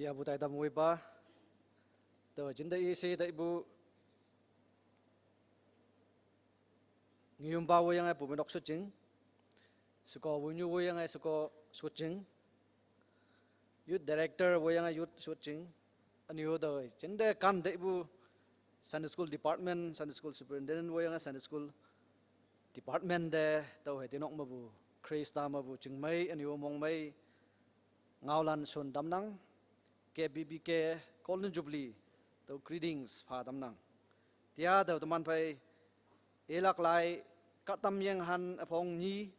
Tia bu tai tam ngui ba to jinda i se dai bu ngiyum ba wo yang ai bu menok su jing suko wu nyu wo yang ai suko su jing youth director wo yang ai youth su jing ani ho doi jinda kan dai bu Sunday school department Sunday school superintendent wo yang ai Sunday school department de to he tinok ma bu krista ma bu jing mai ani ho mong mai ngaulan sun dam nang ke BBK Golden Jubilee to greetings pha dam nang tia do man phai elak lai ka tam yang han apong ni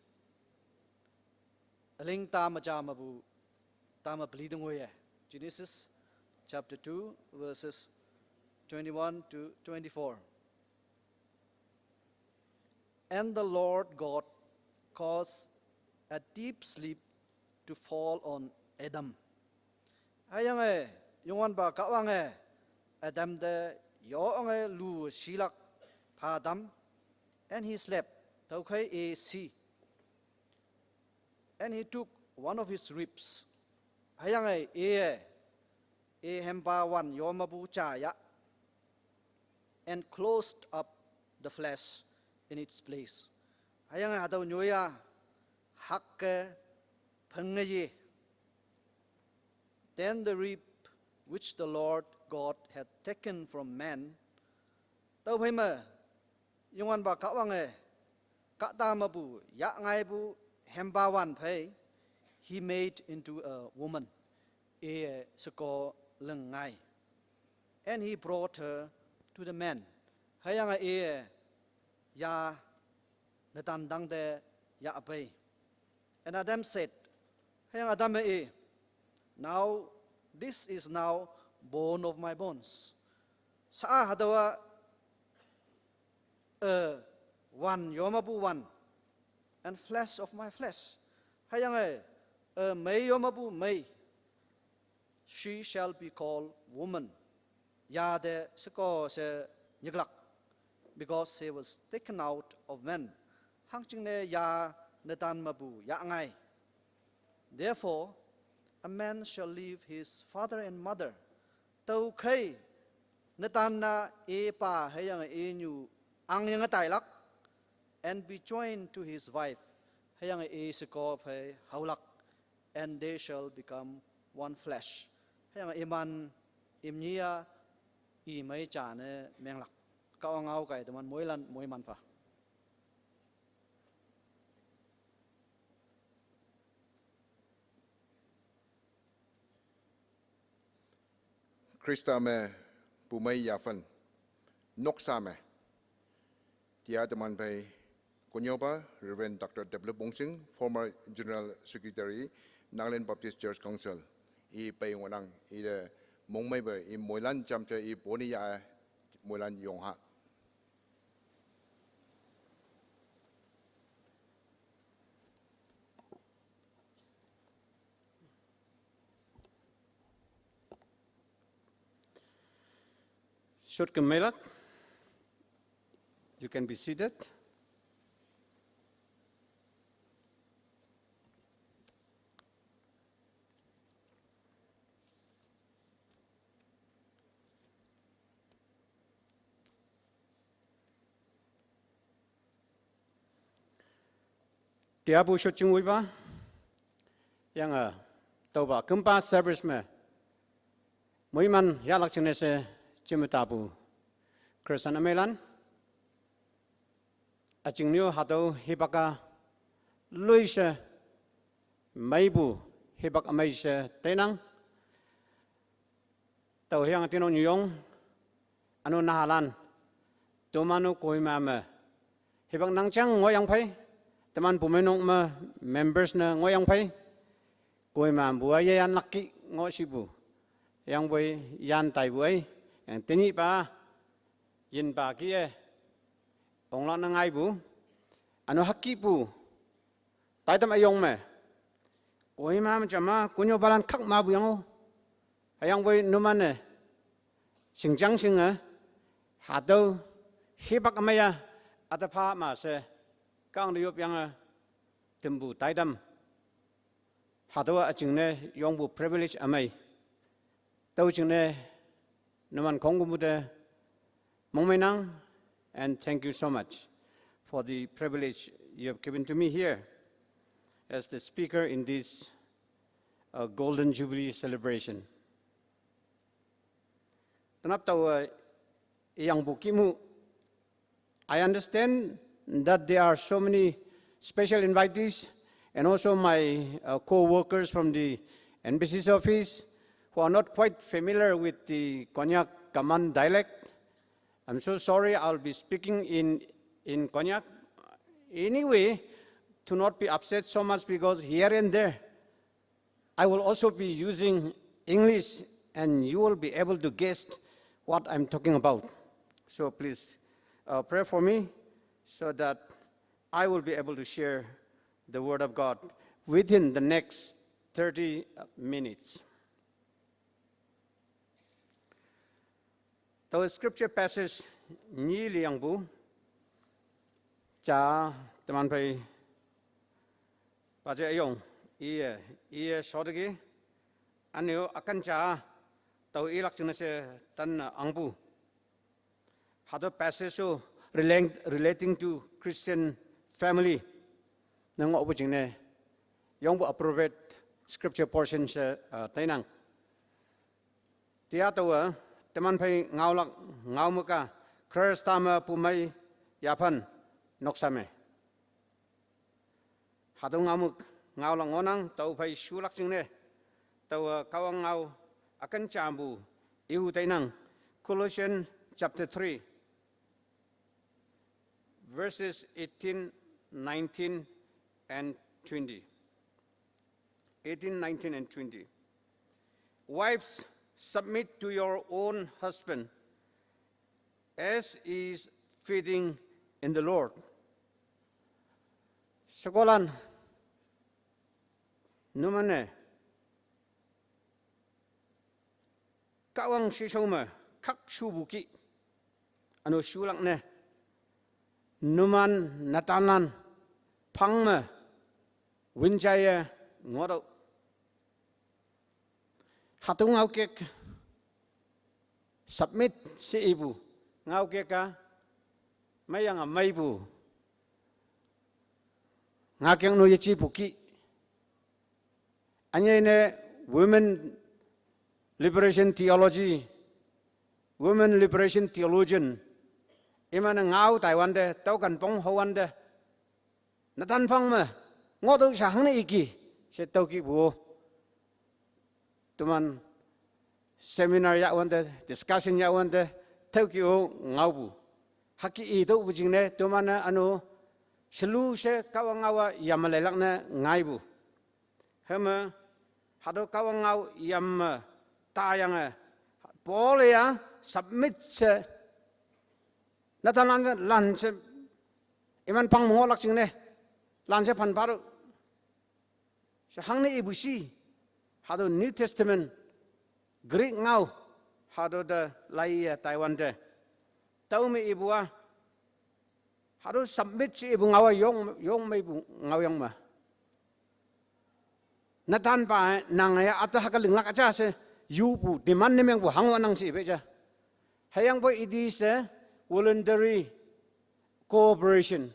aling ta ma cha ma bu ta ma bli dong ye Genesis chapter 2 verses 21 to 24. And the Lord God caused a deep sleep to fall on Adam. Ayang yongan ba kawang Adam de yo lu silak pa Adam, and he slept. Taukai a sea. And he took one of his ribs. Ayang hempa wan yomabu chaya, and closed up the flesh in its place. Ayang hadaw nyoya hakke pengaye. Then the rib which the Lord God had taken from man, tau phai ma yongan ba kawang ka ta ma bu ya ngai bu hemba wan phai, he made into a woman sako leng ngai, and he brought her to the man. Hayang ya natan dang de ya apai. And Adam said, Hayang Adam now this is now bone of my bones. Sa hadawa one yomabu one, and flesh of my flesh. Hayang may yomabu may, she shall be called woman. Ya de seko se nyiglak, because she was taken out of men. Hang ching ne ya netan mabu ya ngai. Therefore a man shall leave his father and mother, tau kai netan na pa hayang nyu ang yang tai lak, and be joined to his wife hayang seko phe haulak, and they shall become one flesh. Hayang iman imnia I mai cha ne menglak ka ngau kai teman moilan moi man fa. Krista me pumai yafan noksa me tia teman pai konyoba Reverend Dr. W. Bongsing, former General Secretary Nagaland Baptist Church Council I pai ngonang I de mong mai ba I moilan cham che I boni ya moilan yong ha. Short Kemelak, you can be seated. Tia bu short chung ba, yang tau ba kempa service me, moi man ya lak chung ne se Chimutabu, Krishna Melan, a Jingnio Hado, Hibaka, Luisa, Maibu, Hibak Amaisha, Tenang, Tau Hyang Tino Nyong, Anu Nahalan, Domanu Koimama, Hibak Nangchang, Ngoyang Pai, Taman Pumenong members na Ngoyang Pai, Koimam Buayan Laki, Ngosibu, Yang Boy Yan Tai Boy. And tini pa yin pa kia ong la nang ai bu ano hakki bu tai tam ayong me koi ma chama kunyo balan khak ma bu yang ayang boy numan singjang singa hado hibak amaya atapa ma se kang liup yang tembu tai dam hado a jingne yong bu privilege amai tàu chừng này nôm ăn công cụ de mong mai nang, and thank you so much for the privilege you have given to me here as the speaker in this Golden Jubilee celebration. Tanap tàu yang bukimu, I understand that there are so many special invitees and also my co-workers from the embassy's office who are not quite familiar with the Konyak Kaman dialect. I'm so sorry, I'll be speaking in Konyak. Anyway, to not be upset so much because here and there, I will also be using English and you will be able to guess what I'm talking about. So please pray for me so that I will be able to share the Word of God within the next 30 minutes. The scripture passage ni liang bu cha teman pai baca ayong ia sorgi anu akan cha tau ilak cina se tan angbu hado passage so relating to Christian family nang opo jingne yong bu appropriate scripture portion se tainang tia tawa teman pai ngau muka kristama pumai yapan noksame hado ngau lang onang tau pai sulak jingne tau kawang ngau akan cambu iu tainang Colossians chapter 3 verses 18, 19 and 20. 18, 19 and 20. Wives, submit to your own husband as is fitting in the Lord. Sekolan numane kawang sisoma kak subuki anu sulak ne numan natanan pangma winjaya ngoro hatung ngau kek submit si ibu ngau kek ka mayang amai bu ngakeng no yachi buki anya ne women liberation theology women liberation theologian imana ngau Taiwan de tau kan pong hoan de natan pang ma ngodo sang ne iki se tau ki bu tuman seminar ya wan de discussion ya wan de tau ki o ngau bu haki i do bu jing ne tumana anu selu se kawa ngawa yamalelak na ngai bu hema hado kawa ngau yam tayang pole ya submit se natalan lan se iman pang mongolak sing ne lan se pan paru se hang ne ibusi hado New Testament Greek ngau hado da lai Taiwan de tau me ibua hado submit si ibu ngawa yong me ibu ngau yang ma natan pa nang ya ata hakaling lak aja se yupu demand ne meng bu hangwa nang si beja hayang bo idi se voluntary cooperation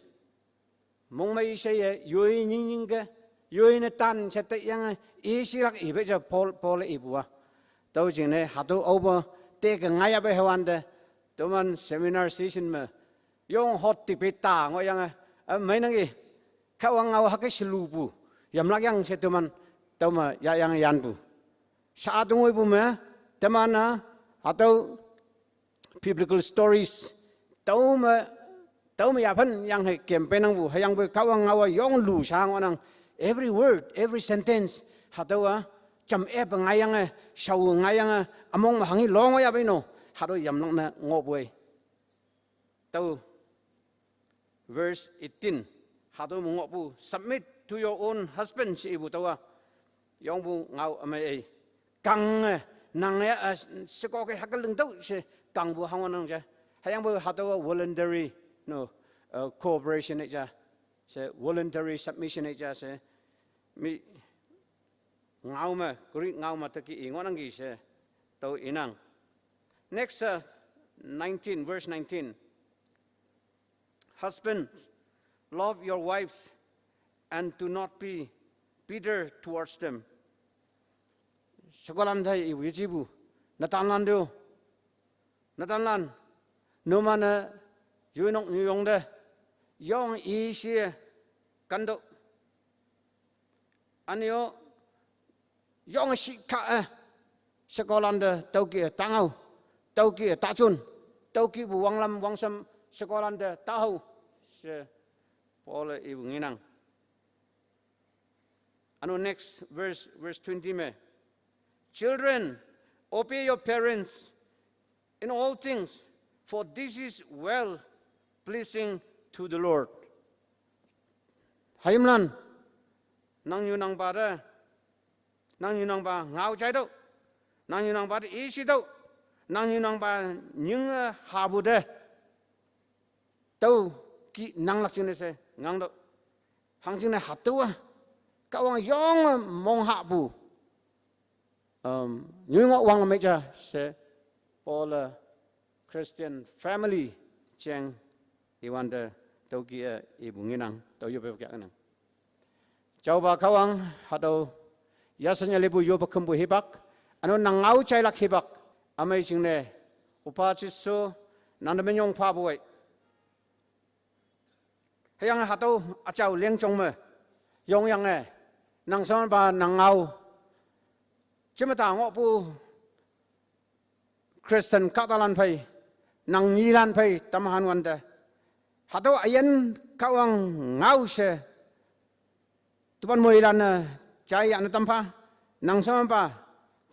mong mai se yoi ning ga yoi na tan se te yang e sirak i beja pol ibua tau jing ne hado over te ga ngaya be hawan de toman seminar session ma yong hot ti peta ngo yang mai nang i kawang ngaw hakai selubu yam lak yang se toman tama ya yang yan bu sa atong ibu ma tamana atau biblical stories tama yapan yang he campaign ang bu hayang bu kawang ngawa yong lu sang onang every word every sentence hatawa cham e ngayang shaw ngayang among mahangi long ya bino haro yam nang na ngobwe tau verse 18 hado ngobu submit to your own husband si ibu tawa yong bu ngau amai kang nang ya seko ke hakalung tau se kang bu hangon nang ja hayang bu hatawa voluntary no cooperation ja se voluntary submission ja se mi ngau ma kuri ngau ma taki ingon ang gi se tàu inang. Next 19 verse 19. Husbands, love your wives and do not be bitter towards them. Sekolah saya ibu ibu, Natanlan do, Natanlan, no mana yunok nyong de, yong isi kando, anio yong sika sekolah de tau kia tangau, tau kia tacun, tau kia buang lam buang sam sekolah de tahu se pola ibu nginang. Anu next verse 20 me. Children, obey your parents in all things, for this is well pleasing to the Lord. Hayimlan, nang yunang ba ngao chai đâu, nang yunang ba isi đâu, nang yunang ba những habu de, đâu ki nang lắc chừng se ngang đâu, hàng chừng này hạt đâu à, các ông yong mong habu. Như ngọ wang mấy cha sẽ all Christian family chang iwanda tàu kia ibu nginang tàu yo bebek nang. Chau ba kawang hado yasanya lebu yo bakambu hibak ano nangau chai lak hibak amai jingne upa chiso nandamenyong pa buai. Hayang hado achau leng chong me yong yang nang son ba nangau. Cuma tangok pu Kristen Katalan pay, nang Nilan pay tamahan wanda. Hato ayan kawang ngau se. Tupan mo ilan na chay anu tampa, nang sama pa.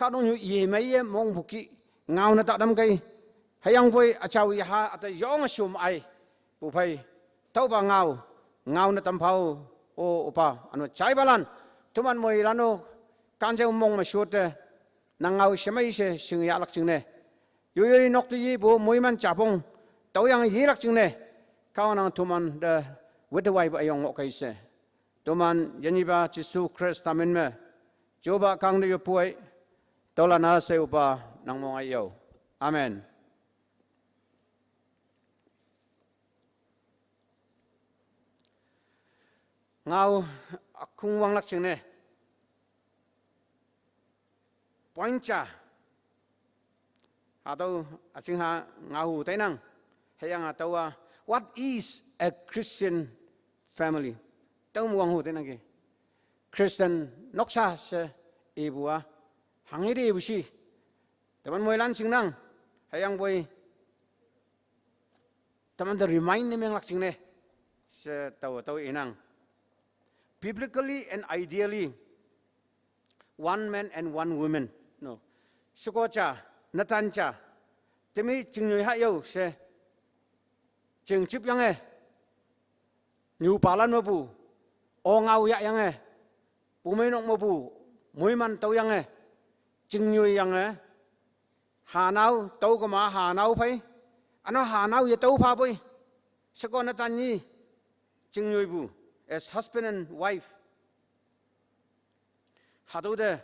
Kadong yu ye may mong buki ngau na tak dam kay. Hayang poy achaw yaha at yong sum ay pupay. Tau pa ngau na tampaw o upa anu chay balan. Tupan mo ilano kanjeng mong masyute nangau semai se sing ya lak jingne yoy nok ti bo moiman chapong tau yang yi lak jingne kawanang tuman de wedawai ba yong ok se tuman yaniba jisu Christ amen me joba kang de puai tolana se upa nang mong ayo amen. Ngau akung wang lak jingne poincha atau asingha ngahu tainang hayang atawa what is a Christian family tau muang hu tainang ke Christian noksa se ibua hangiri ibusi teman moilan singnang hayang boy teman the remind ni meng lak singne se tau inang biblically and ideally one man and one woman. No, sukocha, natancha, temi jingnui hayo se, jingjip yang new palan mabu, ongau yak yang pumenok mabu, muiman tau yang jingnui yang hanau tau kema hanau pai, ano hanau ya tau pa boy, seko natanyi jingnui bu as husband and wife. Hado de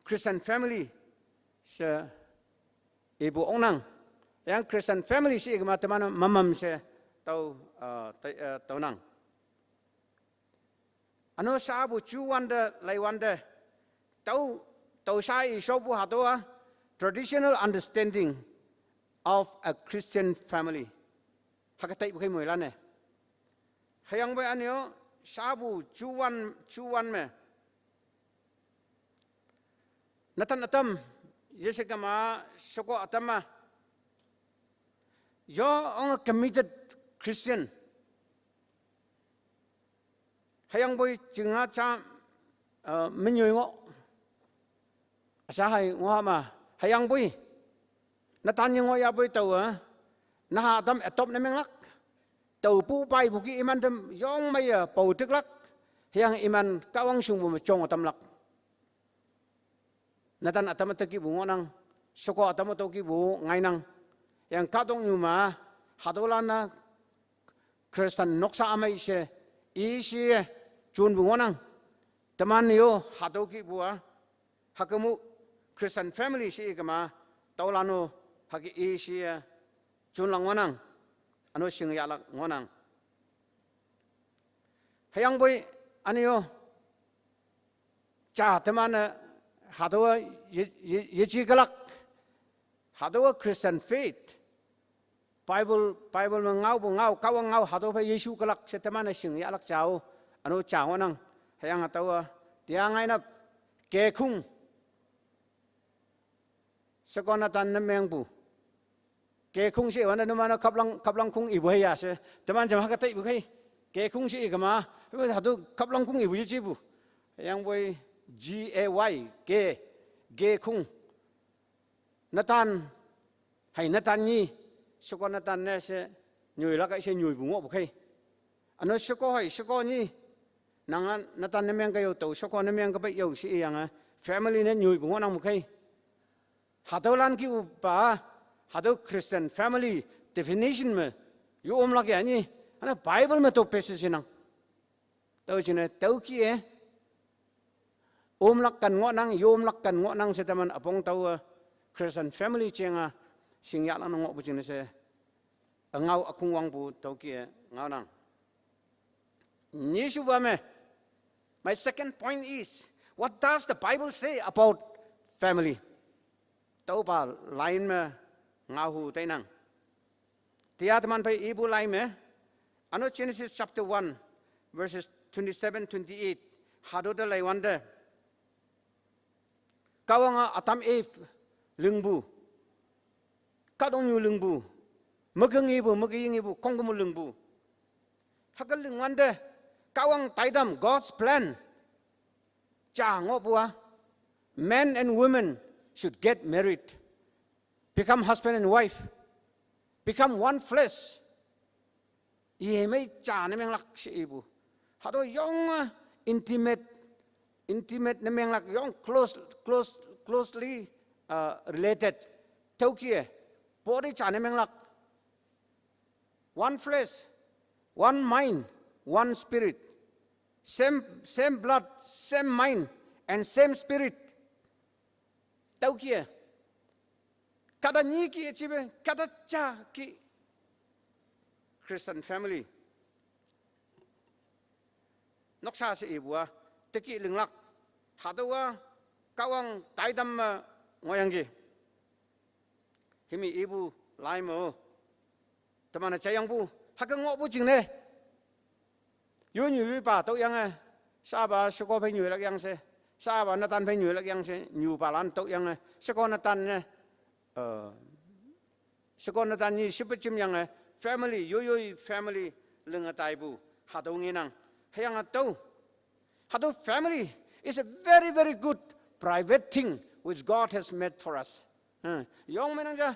Christian family se ibu onang yang Christian family si kema teman mamam se tau nang ano sabu chu wanda lai wanda tau sai sobu hado traditional understanding of a Christian family hakatai bukai moilan hayang ba anyo sabu chu wan me Natan atam, Jessica ma soko atama. Yo ang committed Christian. Hayang boy jinga cha menyoy ngo. Asahay ngo ma hayang boy. Natan ngo ya boy tau na atam atop na menglak. Tau pu pai buki iman dem yong may pau tiklak. Hayang iman kawang sung mo chong atam lak. Natan atamata ki bungo nang soko atamato ki bu ngai nang yang kadong nyuma hadolana Kristen noksa amai se isi chun bungo nang teman yo hado ki bua hakamu Christian family si kama taulano hagi Asia chun lang ngonang ano sing ya lak ngonang hayang boy aniyo cha temana hado yechi galak hado Christian faith Bible ngau kawang ngau hado pa Yesu galak sa temana sing ya lak chao ano cha ngonang hayang atawa tiangai na ke khung sekona tan nameng bu ke khung si wana numana kaplang khung ibu ya se teman jam haka tai bu kai ke khung si kama hadu kaplang khung ibu ji bu yang boy GAY ke khung natan hay natan ni sekona tan ne se nyui la kai se nyui bu ngo bu kai ano seko hay seko ni nangan natan nameng kayo to seko nameng ka ba yo si yang family ne nyui bu ngo nang bu kai 하도란 기 봐 하도 크리스천 패밀리 데피니션 뭐 요음락이 아니 하나 바이블만 또 베스시나 또지네 또기에 옴락간 ngo'nang 요음락간 ngo'nang 세다만 아봉 타워 크리스천 패밀리 쟁아 싱야라는 거 부지네세 응아우 아쿵왕부 또기에 ngānang 니슈바메 my second point is what does the Bible say about family tau ba line me ngahu tainang tiat man pai ibu line me ano Genesis chapter 1 verses 27-28 hado da lai wanda kawanga atam e lungbu kadong yu lungbu magang ibu maging ibu kongmu lungbu hakal lung wanda kawang taidam God's plan cha ngobua men and women should get married, become husband and wife, become one flesh. Ye may cha nameng lak si ibu. Hado yung intimate nameng lak yung closely related. Taukie, body cha nameng lak. One flesh, one mind, one spirit. Same blood, same mind, and same spirit. Tau kia, kada ni ki cibe, kada cha ki Christian family. Noksa si ibu teki lenglak, hadawa kawang taidam ngoyanggi. Himi ibu laimo, teman cayang bu, hakang ngok bu jingne. Yun yu ba tau yang saba suko pe nyu lak yang se. Sa ba natan phải nhiều lắc yang se nhiều ba lan tau yang se kon natan ne se kon natan ni super chim yang family yo family lenga tai bu ha dong ngi nang hayang tau ha do family is a very good private thing which God has made for us yong menang ja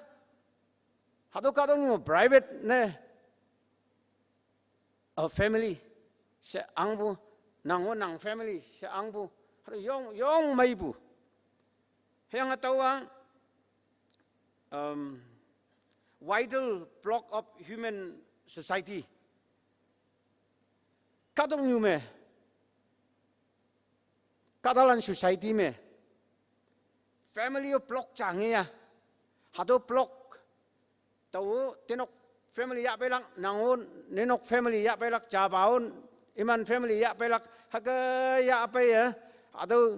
ha do ka dong private ne a family se ang bu nang family se ang bu Yong may bu. Hayang atawa vital block of human society. Kadong nyu me. Kadalan society me. Family of block changiya. Hado block. Tau tinok family ya pelak nangon ninok family ya pelak jabaon iman family ya pelak haga ya apa ya. Atau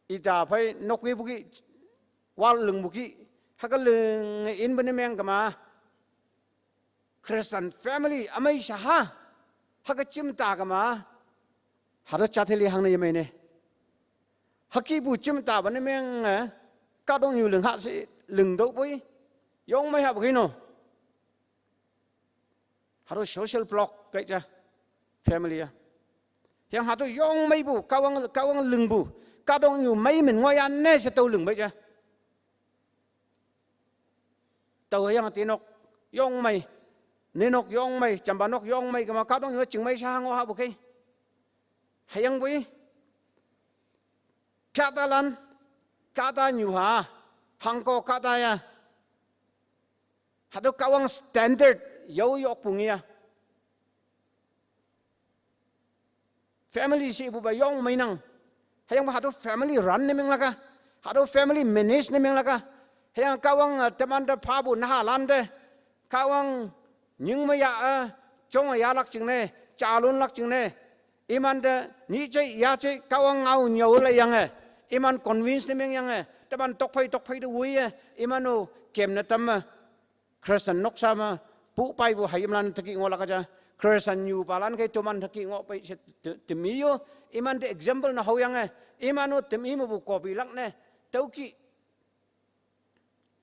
ida pai nokwi buki wal lung buki hakal lung in bani meng kama Christian family amai saha hakal cimta kama harus catheli hang na yemene haki bu cimta bani meng kadong yu lung hak si lung dau bui yong mai hak begino harus social block kaja family ya yang hatu yong mai bu kawang lung bu kadong yu mai min ngoyan ne se tau lung bai ja tau yang tinok yong mai ninok yong mai chambanok yong mai kama kadong yu ching mai sa ngo ha bu kai hayang bui katalan kata nyu ha hangko kata ya hatu kawang standard yo yok pungia family si ibu ba yong may nang hayang hado family run naming laka hado family manage na meng laka hang kawang teman da phabu na halan de kawang nhưng mà ya trong ya lak ching ne chalun lak ching ne iman de ni che ya che kawang ngau nhiều la yang iman convince na meng yang teman tok phai de wi imano kem na tam Christian nok sama pu pai bu hayam lan thaki ngola ka ja Christian new palan kai tuman thaki ngo pai temiyo iman de example na hoyang imano temi mu bu copy lak ne tauki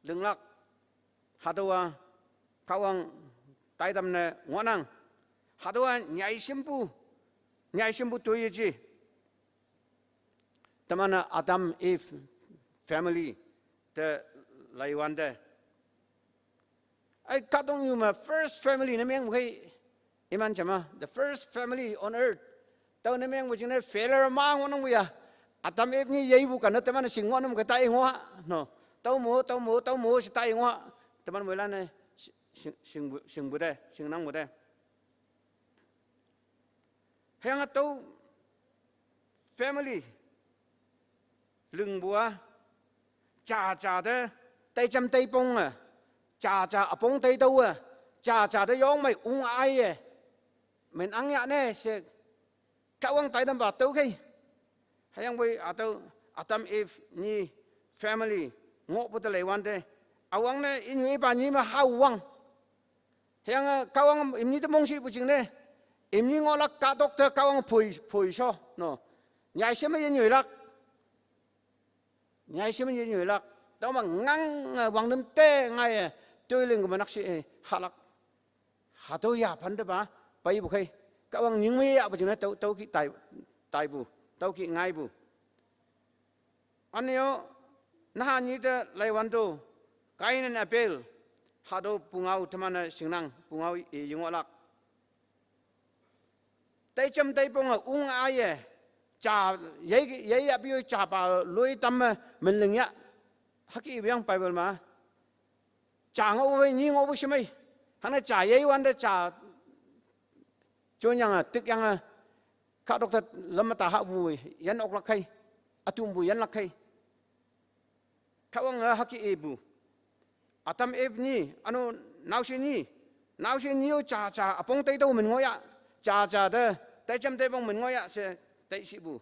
lưng lak hadawa kawang tai dam ne ngonang hadawa nyai simpu to yeji tamana Adam Eve family the laiwande ai katong yuma first family na meng kai iman chama the first family on earth tao na meng wajing ne failure ma ngonong ya Adam Eve ni yei bu kan tamana singonum ka tai ngwa no tao mo si tai ngwa taman mo lan sing bu de sing nang bu de hang tao family lưng bua cha de tay chăm tay bông cha bông tay đâu cha de yong mày ai mình ăn nhạ nè sẽ cao ăn tay đâm vào tao khi hay ăn với tao Adam Eve ni family ngộ bút lấy quan thế awang nè in người bạn ni mà hao wang hay cao ăn im ni tao mong si bút chừng nè im ni ngõ lắc cả doctor cao ăn phơi so no nhảy xem mấy người lắc nhảy xem mấy người lắc tao mà ngang wang đâm tê ngay tôi lên của mình nắc sĩ hạ lắc hạ tôi ya phấn đó ba bay bù khay cao ăn những mấy bút chừng nè tao kỹ tài bù tao kỹ ngay bù anh yêu na ni de lai wan do kain na apel hado pungau tamana singnang pungau e yungolak tay cham tay ponga ai cha ye abiyo cha ba loi tam min ling ya haki byang bible ma cha ngo we ni ngo bu shimai hana cha ye wan de cha chonyang tik yang ka doctor lamata ha bu yan ok lakai atum bu yan lakai kawang haki ebu Adam Eve ni ano nau si ni yo cha apong tay đâu mình ngoya cha de tay chăm tay bông mình ngoya se tay si bu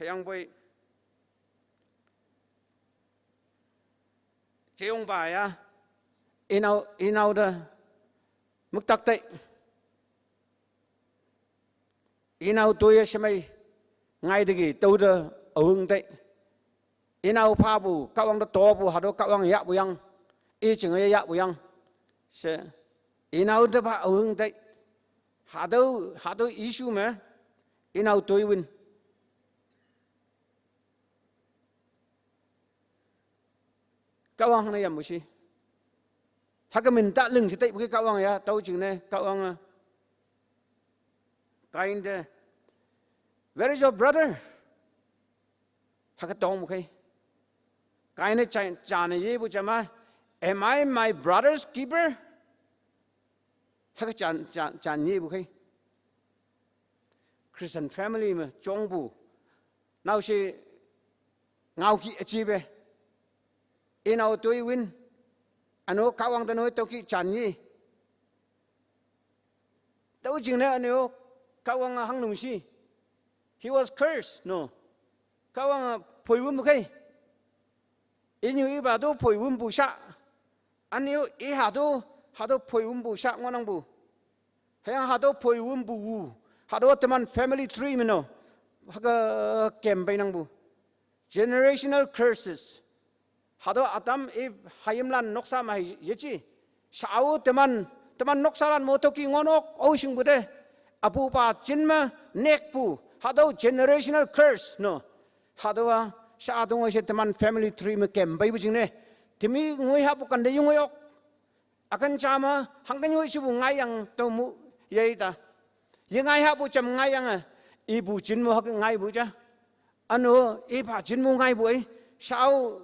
hayang boy cheong ba ya inau de muk tak tay inau tôi semai ngay de gi tau de ung tay inau pha bu kawang da to bu hado kawang ya bu yang i ching ya bu yang se inau da ba ung dai hado issue me inau toi win kawang na yam si hakamin ta lưng si tai bu kawang ya tau ching ne kawang kind where is your brother hakatong mu kai cái này cha này gì bu chama am I my brother's keeper hay cái cha gì bu khi Christian family mà chong bu nào si ngau ki achieve inau tôi win ano kawang ta nói tôi ki chan gì tôi chừng này ano kawang hang nung si he was cursed no kawang phơi bu khi inyu iba do phơi wum bu sha anyu I hado phơi wum bu sha ngonang bu hang hado phơi wum bu hado teman family tree mino haga kem bainang bu generational curses hado Adam Eve hayimlan noksa ma yechi sao teman noksalan motoki ngonok oising bude apu pa chinma nek bu hado generational curse no hado sa adong ese teman family tree me kem bai bujing ne timi ngoi ha bukan de yung yok akan chama hangkan yoi sibu ngai yang to mu yei ta ye ngai ha bu cham ngai yang ibu chin mu hak ngai bu cha ano i pha chin mu ngai bu ai sao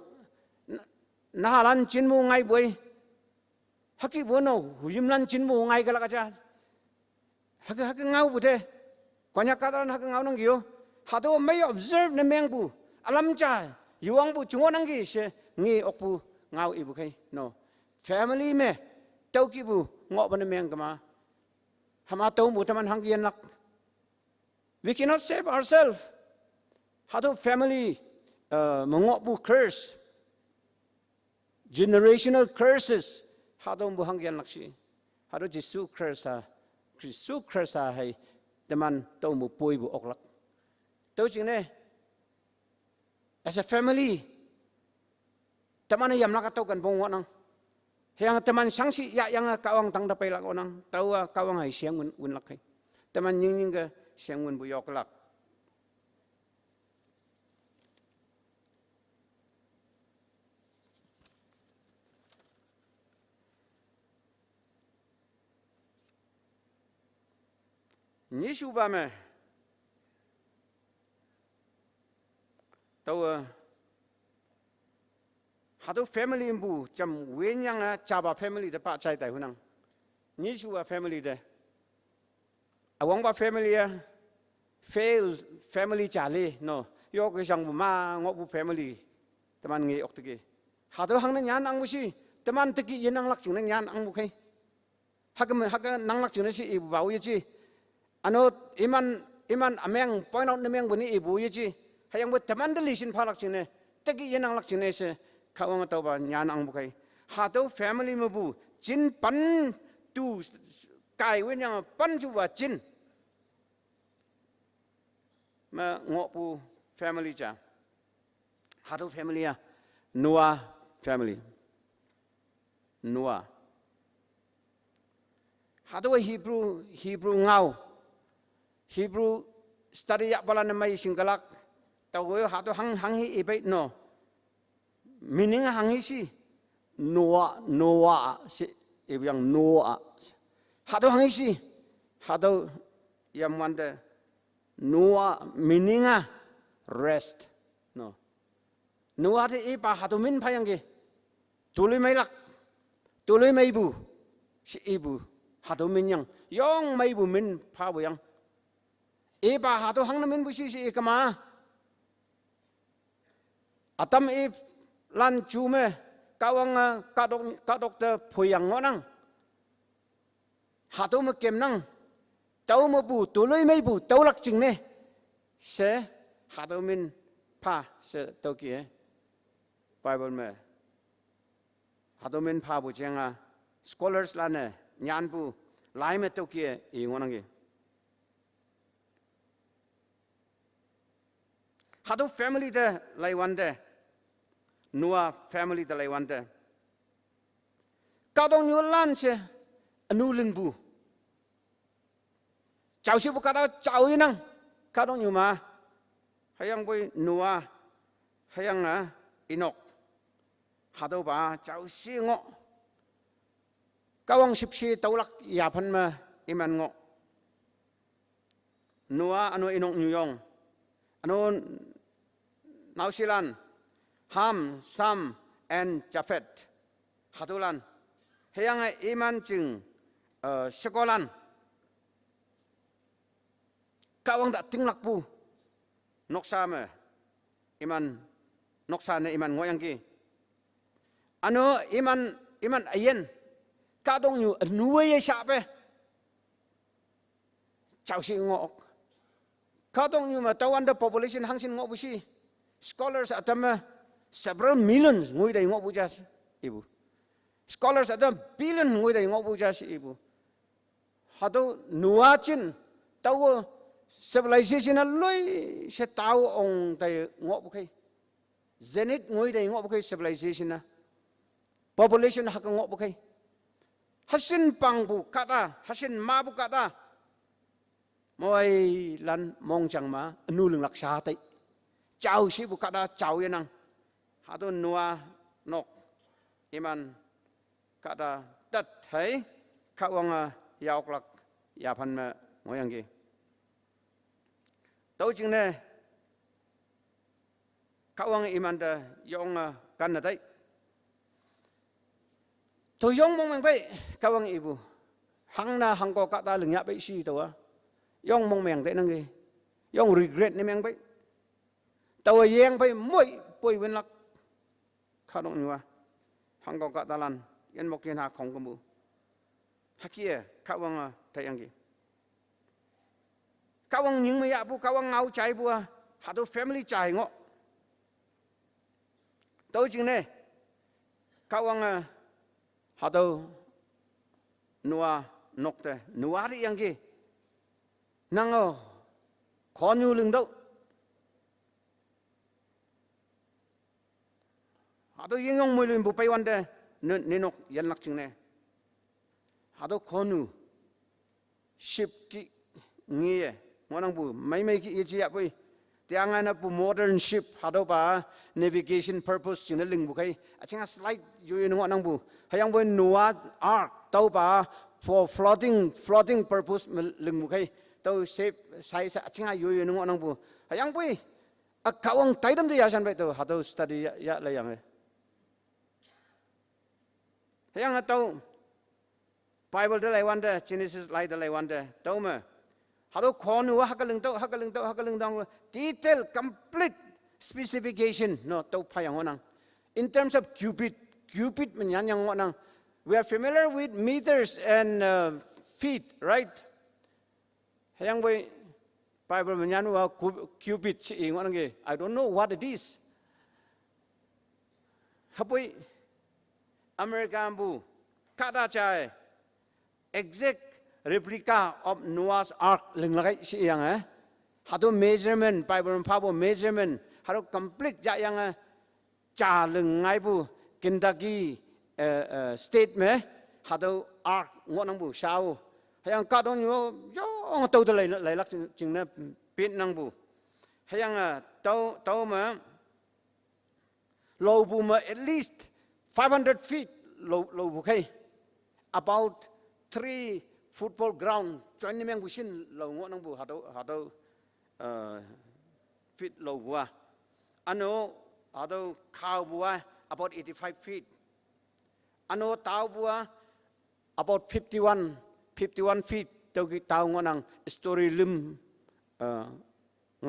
nahalan chin mu ngai bu ai haki bu no huyim lan chin mu ngai ka la ka cha hak ngau bu de kwanya ka ran hak ngau nang gyo hado mai observe ne meng bu alam cha yuang bu chungo nang gi se ngi ok bu ngau ibu kai no family me tau ki bu ngo ban meng kama hama tau mu taman hang yen lak we cannot save ourselves how to family mengo bu curse generational curses how to bu hang yen lak si how to jisu curse hai taman tau mu pui bu ok lak tau ching ne as a family taman yam nak tau kan bong nang yang teman sangsi ya yang kawang tang dapai lak onang tau kawang hai siang un lak hai teman nying ga siang un bu yok lak ni su ba me tau hado family bu cham wen yang chaba family de pa chai tai hunang ni su ba family de awang ba family fail family chale no yo ke sang bu ma ngo bu family teman ngi ok tege hado hang na nyan ang bu si teman teki yenang lak chung na nyan ang bu kai hak nang lak chung na si ibu ba u ji ano iman ameng point out na meng bu ni ibu ji hayang bu teman de lisin phalak chung ne teki yenang lak chung ne se kawang tau ba nyan ang bu kai hado family mu bu jin pan tu kai wen yang pan chu wa jin ma ngo pu family cha hado family Noah family Noah hado Hebrew ngau Hebrew study ya balan mai singkalak tau hado hang hi ibai no meaning hangi si Noah si ibu yang Noah hado hangi si hado yang wanda Noah meaning rest no Noah de iba hado min payang ge tului mai lak tului mai bu si ibu hado min yang yong mai bu min pa bu yang iba hado hang na min bu si ikama atam lan chume kawang kadok te phoyang ngonang hatu me kem nang tau mo bu tuloi mai bu tau lak ching ne se hatu min pha se tau ki bible me hatu min pha bu chenga scholars la ne nyan bu lai me tau ki e ngonang ge hatu family de lai wan de Noah family dalai wante kadong nyulan se anulin bu chau si bu kada chau inang kadong nyuma hayang boy Noah hayang Inok hado ba chau si ngo kawang sipsi taulak yapan ma iman ngo Noah anu Inok nyuyong anu nausilan Ham, Sam, and Japhet. Hatulan. Hayang iman jing sekolan. Kawang tak tinglak pu. Noksa me. Iman noksa ne iman ngoyang ki. Ano iman ayen. Kadong yu nuwe ye sape. Chau si ngok. Kadong yu ma tawan the population hangsin ngok busi. Scholars atama several millions ngoi dai ngok bujas ibu scholars ada billion ngoi dai ngok bujas ibu hado nuachin tau civilization aloi se tau ong dai ngok bukai zenit ngoi dai ngok bukai civilization na population hak ngok bukai hasin pang bu kata hasin ma bu kata moi lan mong chang ma nu lung laksa tai chau si bu kata chau yanang hado Noah nok iman kata tat hai kawang yaok lak yapan ma ngoyang gi tau jing ne kawang iman da yong kan na dai to yong mong mang bai kawang ibu hang na hang ko kata leng ya bai si to yong mong meng dai nang gi yong regret ni meng bai tàu yang phải mỗi ป่วยเว้นลักข้าดงนัวพังกอกะตาลันยันมกยันหาของกมูฮักเกียข้าวังไทยอังกีข้าวังยิงไม่ยากผู้ข้าวังเงาใจบัวหาตัว family ใจเงาะตัวจริงเนี่ยข้าวังหาตัวนัวนกแต่นัวที่ยังกีนั่งขออยู่ลึงตัวหาตัวยิงยงมือลืมบุไปวันเดนี่นกยันลักจริงเนี่ยหาตัวขออยู่ชิบกีเงี้ยงอนังบุไม่กี่ยี่สิบปีแต่ยังไงนะบุ modern ship หาตัวป่า navigation purpose จริงเนี่ยลึงบุใครอาจจะสไลด์อยู่ในงอนังบุให้ยังเป็นนัว ark ตัวป่า for floating purpose ลึงบุใครตัว safe ใส่อาจจะอยู่ในงอนังบุให้ยังไปเขาวังไต่ดำที่ยาชันไปตัวหาตัว study ยะอะไรอย่างเงี้ยให้ยังตัว Bible ได้หลายวันเด Genesis หลายได้หลายวันเดตัวมั้ยหาตัวขอหนูฮักกะลึงตัว detail complete specification no ตัวพยังนัง in terms of cubit มันยังนัง we are familiar with meters and feet right ให้ยังไป Bible มันยังว่า cubit สิเองว่านังเก I don't know what it is ฮับไปอเมริกันบูคาดาใจ exact replica of Noah's Ark ลึงละไงสิยังหาตัว measurement Bible มันพาบ measurement หาตัว complete ยังจ่าลึงไงบูกินตะกี้state ไหมหาตัว Ark งอนังบูชาวให้ยังกัดonอยู่ย่อตัวตัวเลยลักจริงนะปิดนังบูให้ยังตัวมาโลบูมา at least 500 feet โลบุใคร about 3 football ground จอยนี่แมงบุชินโลงอนังบูหาตัวfeet โลบัวอันโนหาตัวข้าวบัว about 85 feet อันโนตาวบัว about 51 feet ตัวกี่ตาวงอนัง story ลืม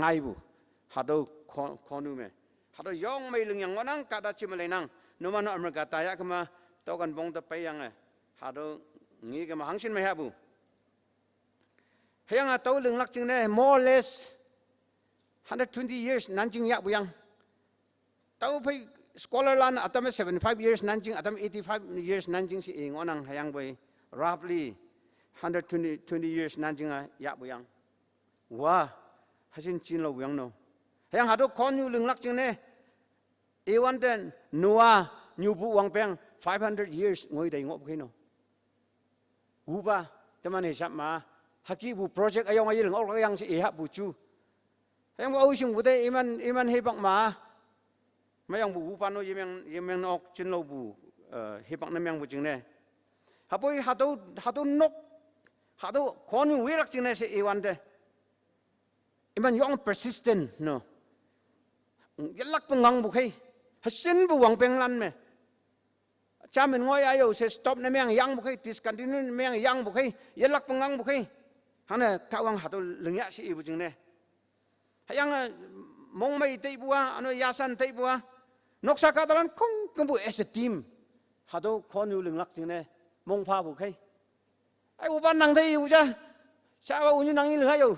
ง่ายบุหาตัวคอนูเมหาตัวย่องไม่ลึงยังงอนังกาดาชิมเลยนังโนมันอเมริกาตายก็มาตัวกันบงตะไปยังหาตัวงี้ก็มาหังชินไม่ฮะบุเฮียงตัวลึงลักจริงเนี่ย more or less 120 years นั่นจริงยะบุยังตัวไป scholar ล้านอาตมา75 years นั่นจริงอาตมา85 years นั่นจริงสิเองงอนังเฮียงไป roughly 120 years นั่นจริงยะบุยังว้าฮัสินจินเราบุยังโนเฮียงหาตัวคนอยู่ลึงลักจริงเนี่ยอีวันเดนนัวนิวบุวังเปียง500 years งอยได้งบใครโนหูป่ะจะมันเห็นชับมาฮักกี้บุโปรเจกต์ayong ayongออกยังสิเอฮะบุจูยังบุเอาชิงบุได้อีมันเฮบักมาไม่ยังบุปานโนยังออกจินเราบุเฮบักนั่นยังบุจริงเนี่ยฮับไปหาตัวนกหาตัวคนอยู่วิรักจริงเนี่ยสิอีวันเดอีมันยัง persistent เนาะยันลักปังงังบุใครฮัสซินบุวังเปียงลันไหมจำเป็นง่อยอายุเส stop ในเมืองยังบุใคร discontinue ในเมืองยังบุใครยันลักปังงังบุใครฮันเนี่ยข้าวังหาตัวลึงยะสิบุจริงเนี่ยยังมองไม่ได้บัวอันนี้ยาสันได้บัวนกสักการ์ตันคงกันบุ as a team หาตัวคนอยู่ลึงลักจริงเนี่ยมองพาบุใครไอ้อุปนังได้อยู่จ้ะชาวอุญนังยี่เหลืออยู่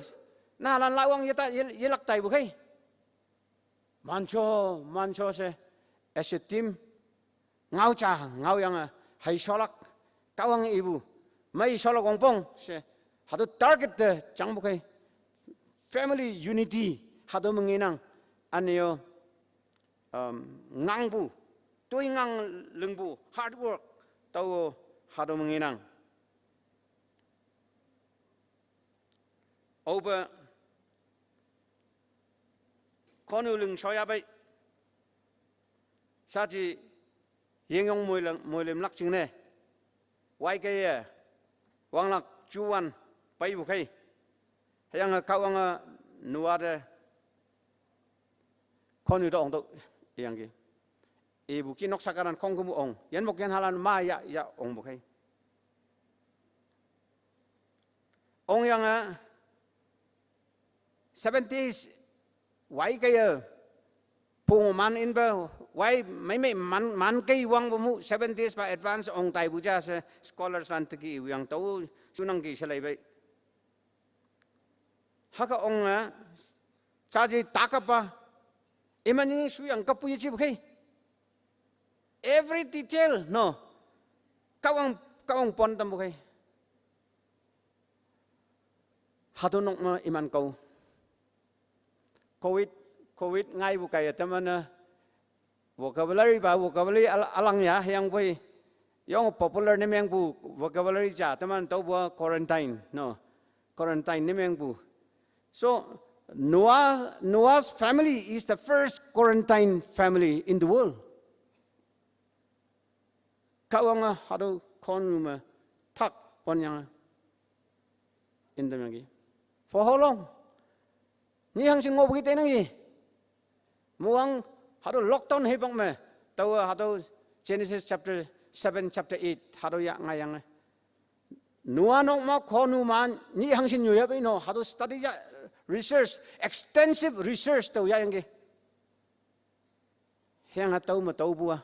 น่าลันลาวังยันลักใจบุใครมันโชเส as a team เงาจ่าเงายังให้ชอลักก้าวังอีบุไม่ชอลักองปงเสหาตัว target เดจังบุใคร family unity หาตัวมึงเงินังอันนี้งังบุตัวงังลึงบุ hard work ตัวหาตัวมึงเงินังโอเบอร์คนอยู่ลึงชอยไปซาจียังยงมวยเล่มลักจริงเนี่ยไว้แกวังลักจวนไปบุกให้ยังเขาวังนัวเดคนอยู่ตรงตัวยังกี่บุกินกสักการันคงกุมองยันบุกยันฮาลันมายะองบุกให้องยัง70s ไว้แก Pung man in ba why may man kay wang mu 7 days pa advance ong tai buja sa scholars lan tiki yang tau sunang ki salai bai. Haka ong chaji takapa imani su yang kapuyi chi bukai. Every detail no. Kawang pon tam bukai. Hadunok ma iman kau. COVID ngai bukai teman vocabulary alang ya yang boy yang popular ni meng bu vocabulary ja teman tahu buat quarantine no quarantine ni meng bu. So Noah's family is the first quarantine family in the world. Kawang hadu konuma tak pon yang in the mengi. For how long? Ni hang sing ngob kita nangi. Muang hadu lockdown hebang me. Tahu hadu Genesis chapter 7 chapter 8 hadu ya ngayang. Noah nok ma konu man ni hang sing nyuya no hadu study ja research extensive research tahu ya yang ke. Yang tahu ma tahu buah.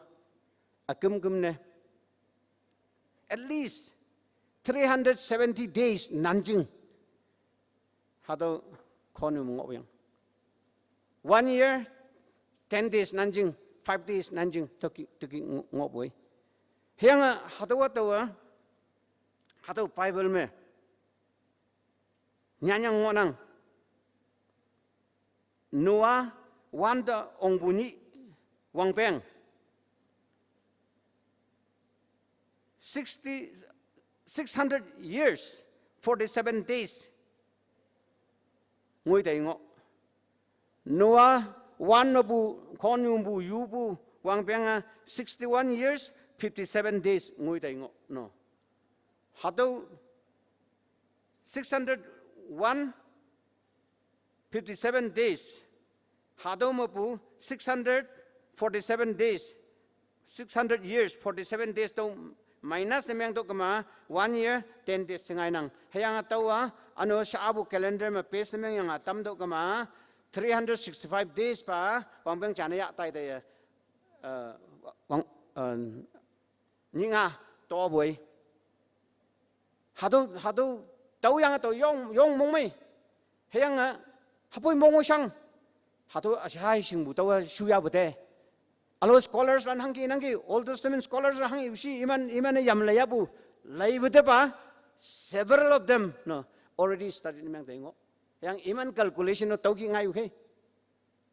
Akum ne. At least 370 days nanjing. Hadu konu ngop yang. 1 year 10 days nanjing, 5 days nanjing toki ngop boy. Hiang hatu Bible me nyanyang ngonang Noah wanda ong bunyi wang peng 600 years 47 days ngoi dai ngo Noah one bu konumbu yubu wang penga 61 years 57 days ngoi dai ngo no hado 601 57 days hado mapu 647 days 600 years 47 days to minus emang to kama 1 year 10 days singai nang hayang atawa ano sa abu calendar ma pes emang yang atam to kama 365 days pa wangpeng chana ya tai tai wang ninga to boy hado tau yang to yong mong mai hayang hapoi mong sang hado asai sing bu to suya bu te alo scholars lan hangi nangi Old Testament scholars hangi si iman yam layabu laibute pa several of them no already studied memang tengo yang iman calculation no tau ki ngai uke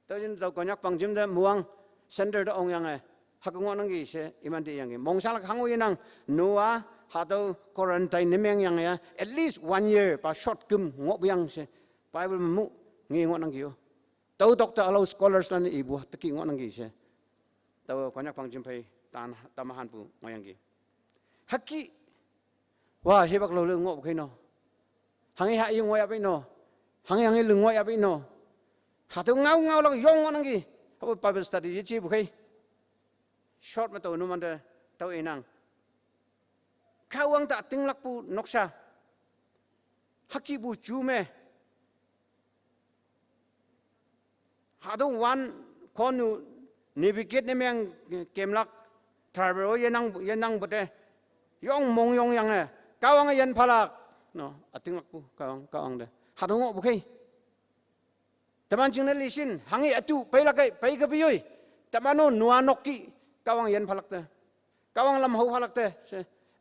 tau jin tau konyak pangjim da muang center da ong yang hakungo nangi se iman di yang mongsal hango yenang Noah hado quarantine nemeng yang ya at least 1 year pa short kum ngop yang se Bible mu ngi ngo nangi yo tau doctor alo scholars lan ibu teki ngo nangi se tau konyak pangjim pai tan tamahan pu ngoyang gi hakki wa hebak lo le ngop kai no hangi ha yung ngoya pai no hangi lung ngoya pai no hatu ngau lang yong ngo nangi hapo Bible study chi bu kai short ma to no man da tau enang kawang ta tinglak pu noksa hakki bu jume hadu wan konu navigate nemang kemlak travel yenang bote yong mong yong yang kawang yan palak no atinglak pu kawang de hadu ngo bu kai taman jing na lisin hangi atu pailakai pai ka biyoi tamano nuanokki kawang yan palak te kawang lam ho palak te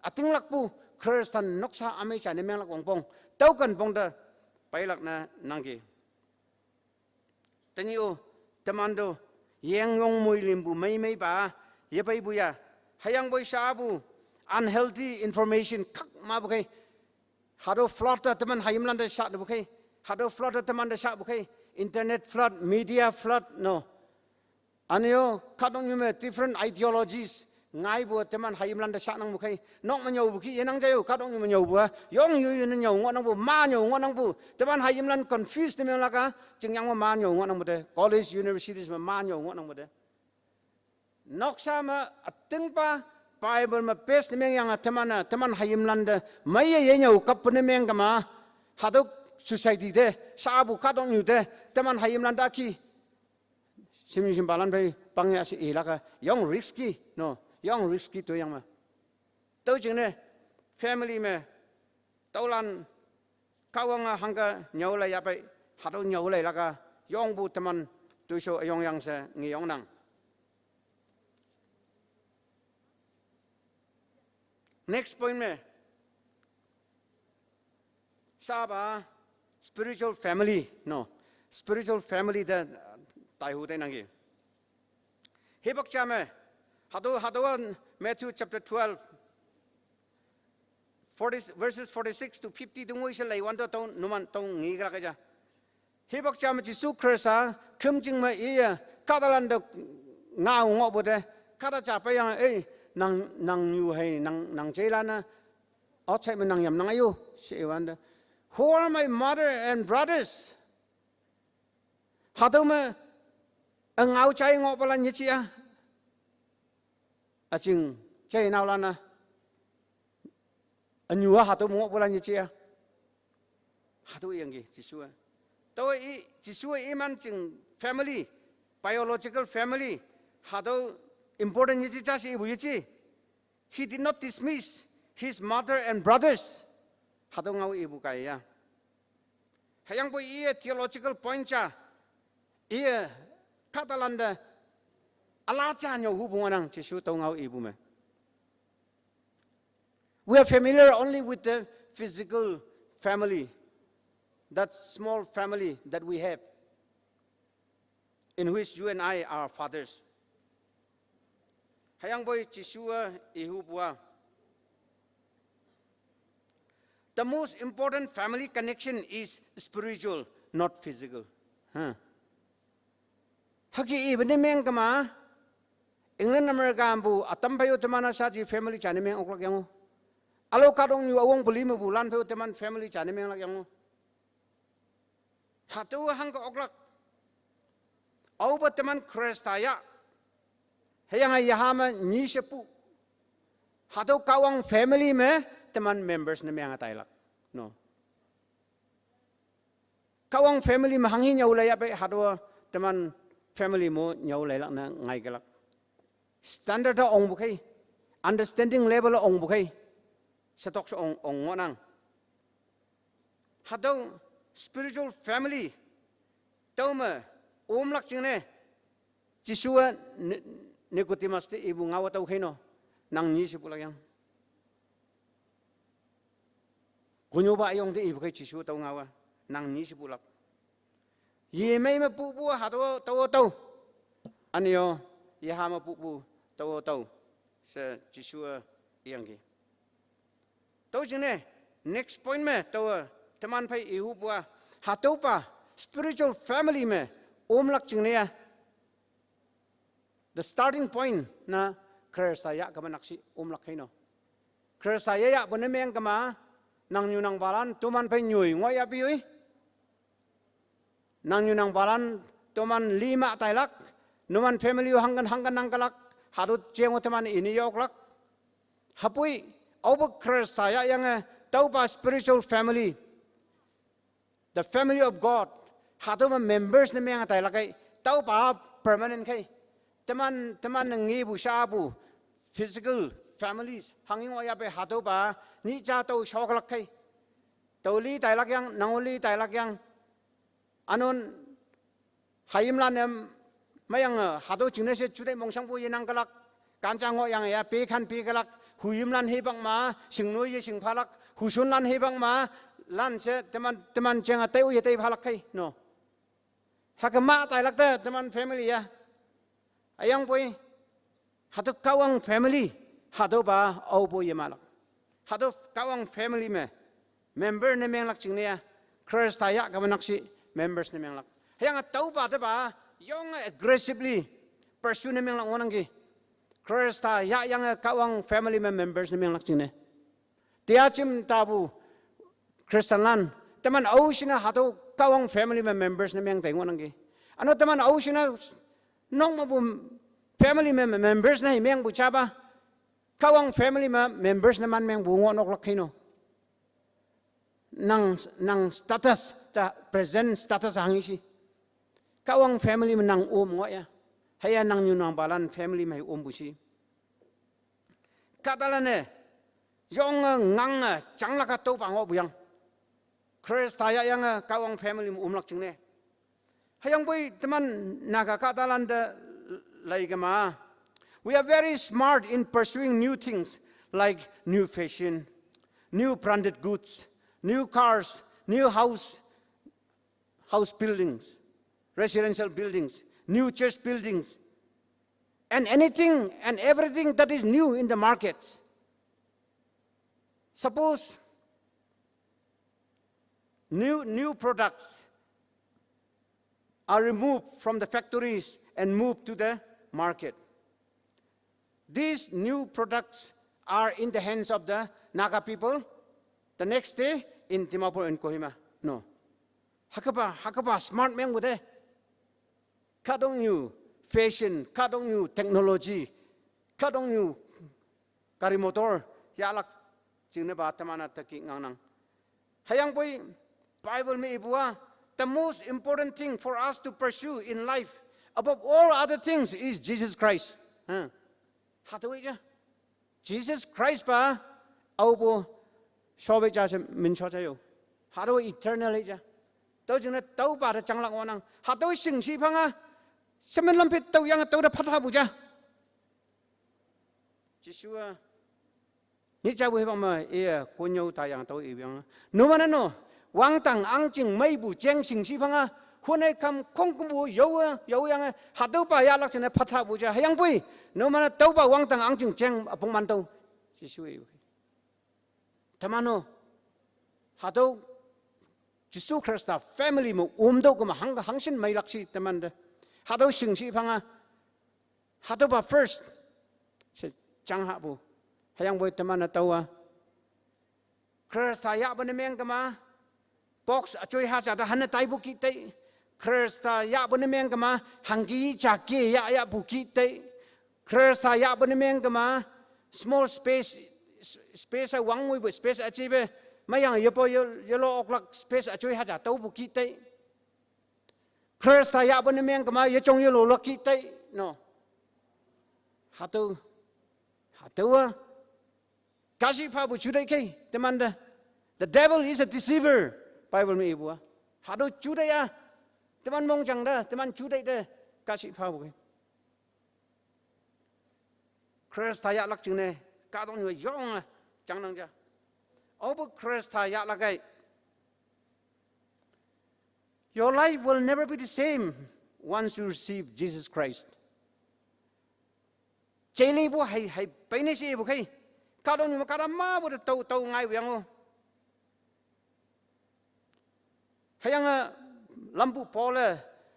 atinglak pu Kristan noksa ame cha nemang lak wongpong taukan pong da pailak na nangki tanyo tamando yang yong mui limbu mai ba ye pai buya hayang boy sabu unhealthy information kak ma bu kai hado flood ta teman hayimlan da sa bu kai hado flood ta teman da sa bu kai internet flood media flood no anyo kadong yume different ideologies ngai bu teman hayimlan da sa nang bu kai nok ma nyau bu ki yenang jayo kadong yume nyau bu yong yu nyau ngo nang bu ma nyau ngo nang bu teman hayimlan confused me laka jingyang ma nyau ngo nang bu de college universities ma nyau ngo nang bu de nok sa ma ating pa Bible ma pes ni meng yang teman hayimlan da mai ye nyau kap ne meng kama hadok society de sabu kadong yu de teman hayimlan da ki simsim balan pai pangya si ilaka young risky no young risky to yang ma to jing ne family me taulan kawanga hanga nyaula ya pai hado nyaula laka yong bu teman tu so yong yang se ngi yong nang next point me saba spiritual family no spiritual family da tai hu dai nangi hebok chame hado Matthew chapter 12 verses 46 to 50 dungoi se lai wan to numan tong ngi gra ka ja hebok chame jisu krisa khumjing ma e kadalan da nga ngo bo de kada cha pa yang nang yu hai nang jelana outside nang yam nang ayu se wan da who are my mother and brothers hado ma ngau chai ngo balan ni chia aching chai naw lana anyua hado ngo balan ni chia hado yang gi jisua to jisua iman ching family biological family hado important ni cha si bu chi he did not dismiss his mother and brothers hado ngau ibu kai ya hayang bo theological point cha Catalanda alacha nyo hubungan Jesu tong ngau ibu me. We are familiar only with the physical family, that small family that we have, in which you and I are fathers. Hayang boy Jesu ihu bua. The most important family connection is spiritual, not physical. Haki ibn meng kama England America bu atam bayo temana saji family chane meng oklak yang alo kadong yu awong beli mu bulan bayo teman family chane meng lak yang hatu hang ka oklak au ba teman kristaya hayang ayahama ni sepu hatu kawang family me teman members na meng atailak no kawang family me hangin ya ulaya pe hatu teman family mo nhau lại lắc na ngay cái lắc standard đó ông bukhay understanding level đó ông bukhay sa tok sa ông ngon ang hadaw spiritual family tao mà lắc chừng này Jisua Nicodemus ti ibu ngawa tao khay no nang ni si pula yang kunyo ba yung ti ibu kay Jisua tao ngawa nang ni si pulak ye may mapupu hado tao anyo ye ha mapupu tao sa Jisua iyanggi tao jine next point me tao teman pai ihu bua hado pa spiritual family me lak jing ya the starting point na kersaya kamanaksi lak kaino kersaya ya bonemeng kama nang nyunang balan tuman pai nyui ngoy apiui nang yunang balan toman lima tailak numan family hanggan nangkalak hadut jengo teman ini yoklak hapui obo saya yang taupa spiritual family the family of God haduma members na mga tailak taupa permanent kay teman ngi bu sabu physical families hanging wayape hatupa ni cha tau shoklak kay tauli tailak yang nanguli tailak yang anon hayimlan mayang hado jinese jude mongsangbu yenang kalak kanjango yang ya pekan pekalak huyimlan hebang ma singno ye singphalak husunlan hebang ma lan se teman jenga teu ye tei phalak kai no hakama tai lakta teman family ya ayang boy hado kawang family hado ba au boy malak hado kawang family me member ne meng lak chingnia kristaya kamanaksi members na menglak. Hayang tau ba ba yung aggressively pursue na menglak ngonang ki. Krista ya yang kawang family members na menglak chine. Tiachim tabu Christian lan teman au sina hatu kawang family members na meng tai ngonang ki. Ano teman au sina nong mabu family members na meng bu chaba kawang family members na man meng bu ngonok lak kino. Nang status ta present status hangisi kawang family menang ngoya haya nang nyunang balan family mai busi katalane yong ngang changlaka to pango buyang kristaya yang kawang family lak jingne hayang boy teman naga katalanda laigama we are very smart in pursuing new things like new fashion, new branded goods, new cars, new house buildings, residential buildings, new church buildings, and anything and everything that is new in the markets. Suppose new products are removed from the factories and moved to the market. These new products are in the hands of the Naga people. The next day in Dimapur and Kohima. No. Hakapa smart man with it. Kadong new fashion, kadong new technology, kadong new kari motor. Yalak jineba tamana taki nganang. Hayang boy Bible me ibua. The most important thing for us to pursue in life, above all other things, is Jesus Christ. Hatuija. Jesus Christ ba aubo sobe ja min chojayo. Hado eternally ja. Tau jingna tau ba da changlak wanang. Hado sing si phanga. Semen lampit tau yang tau da phatha buja. Jisua. Ni ja bu hebang ma e konyo ta yang tau ibyang. No mana no. Wang tang ang jing mai bu jeng sing si phanga. Hunai kam kong kumbu yo yang hado ba ya lak jina phatha buja. Hayang bui. No mana tau ba wang tang ang jing jeng apong man tau. Jisua. Tamano. Hado Jisu Krista family mo umdo kuma hangsin may laksi tamanda. Hado singsi phanga. Hado ba first se changha bu. Hayang boy tamana tawa. Krista ya ba nemeng kama. Box achoy ha cha da han tai bu ki te. Krista ya ba nemeng kama hanggi cha ke ya bu ki te. Krista ya ba nemeng kama small space a wang we space achieve mayang yopo yelo oklak space achoy haja tau bu kitai Krista ya ban meng kama ye chong yelo lo kitai no hatu kasi pa bu chudai kai demanda the devil is a deceiver Bible me ibu hadu chudai ya teman mong jang da teman chudai da kasi pa bu Krista ya lak chung ne ka dong yo yong chang nang ja over Krista ya lagai. Your life will never be the same once you receive Jesus Christ. Cheli bu hai paine si bu kai. Ka dong ni makara ma bu tau ngai wiang o. Hayang lambu Paul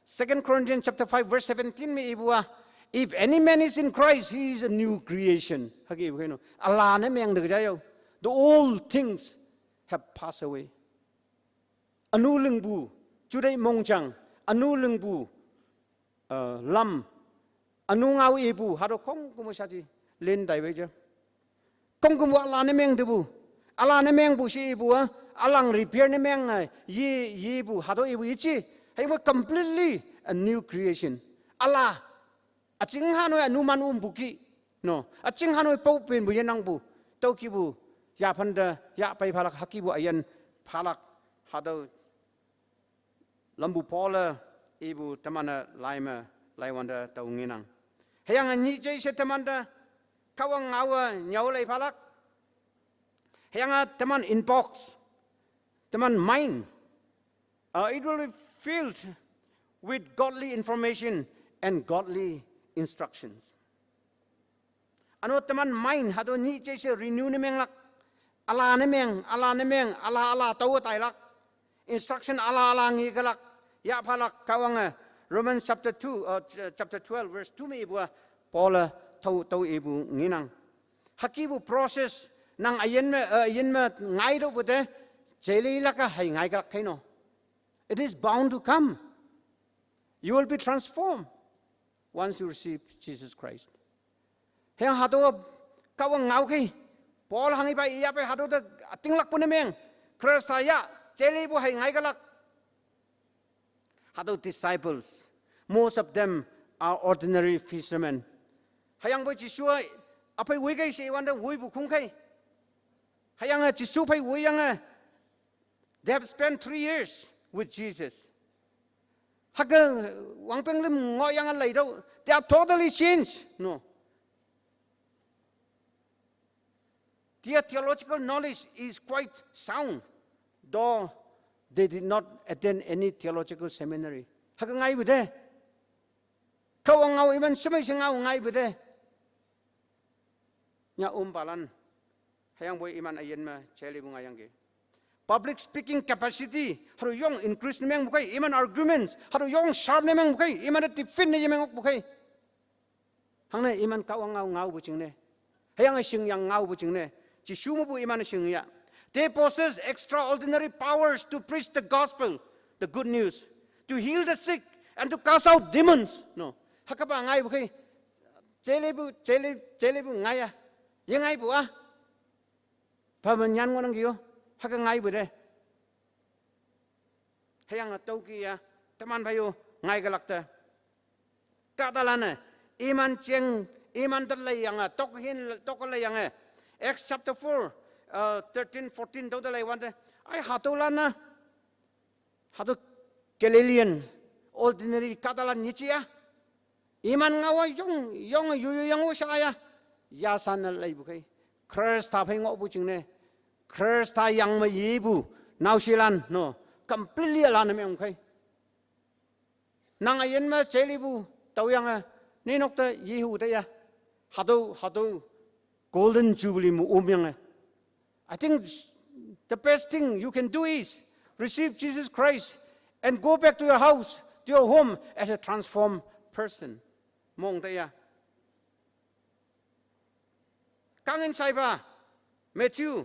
2 Corinthians chapter 5 verse 17 me ibua. If any man is in Christ, he is a new creation. Hagi bu kai no. Allah ne meng de jayo. The old things have passed away. Anu lengbu, judai mongjang, anu lengbu, lam, anu ngau ibu, hado kong kumusati len dai beja. Kong kumu ala ne meng debu, ala ne meng bu si ibu alang repair ne meng ye ibu, hado ibu ichi, hay mo completely a new creation. Allah, acing hanoi anu manu buki, no, acing hanoi pau pen bu yenang bu, tau kibu. Ya panda ya pai phalak hakibu ayan phalak hado lambu Paula ibu tamana laiwanda taunginang hayang ni jai se tamanda kawang ngawa nyaulai phalak hayang taman inbox taman mind it will be filled with godly information and godly instructions ano taman mind hado ni jai se renew ne menglak Allah ne meng Allah tau tai lak instruction Allah ngi galak ya phalak kawang Romans chapter 2 chapter 12 verse 2 me ibu Paul tau ibu nginang hakibu process nang ayen me ngai do bude jeli laka hai ngai galak kaino it is bound to come you will be transformed once you receive Jesus Christ hang hado kawang ngau kai Paul hangi pa iya pa hado da tinglak pun meng Krista ya jeli bu hai ngai galak hado disciples Most of them are ordinary fishermen. Hayang boy Jisua apai wei kai se wanda wei bu khung kai. Hayang Jisu pai wei yang they have spent 3 years with Jesus. Haga wang peng lim ngo yang lai đâu. They are totally changed. No. Their theological knowledge is quite sound, though they did not attend any theological seminary. Haga ngai bu de. Kau ngau iman semai sengau ngai bu de. Nya palan. Hayang boy iman ayen ma cheli bu ngayang ge. Public speaking capacity haru yong increase nemeng bukai iman arguments haru yong sharp nemeng bukai iman defend nemeng bukai. Hangna iman kau ngau bu jingne. Hayang sing yang ngau bu jingne. Jisu mo bu iman sing ya. They possess extraordinary powers to preach the gospel, the good news, to heal the sick and to cast out demons. No. Hakaba ngai bukai. Cheli bu ngaya. Yang ngai bu ah. Paman yan ngonang giyo. Haka ngai bu de. Hayang atau kia teman bayu ngai galakta. Kadalana iman ceng iman terlay yang tokalay yang Acts chapter 4 13 14 tokalay wante ay hatulana hatu Galilean ordinary kadalan nichia iman ngawa yung yang usaya yasan lay bukai Christ tapay ngo bu jingne Christ ta yang ma yibu now silan no completely alana me kai nang ayen ma chelibu tau yang ni nokta yihu ta ya hado golden jubilee mu umyang I think the best thing you can do is receive Jesus Christ and go back to your house to your home as a transformed person mong ta ya kangin saiba Matthew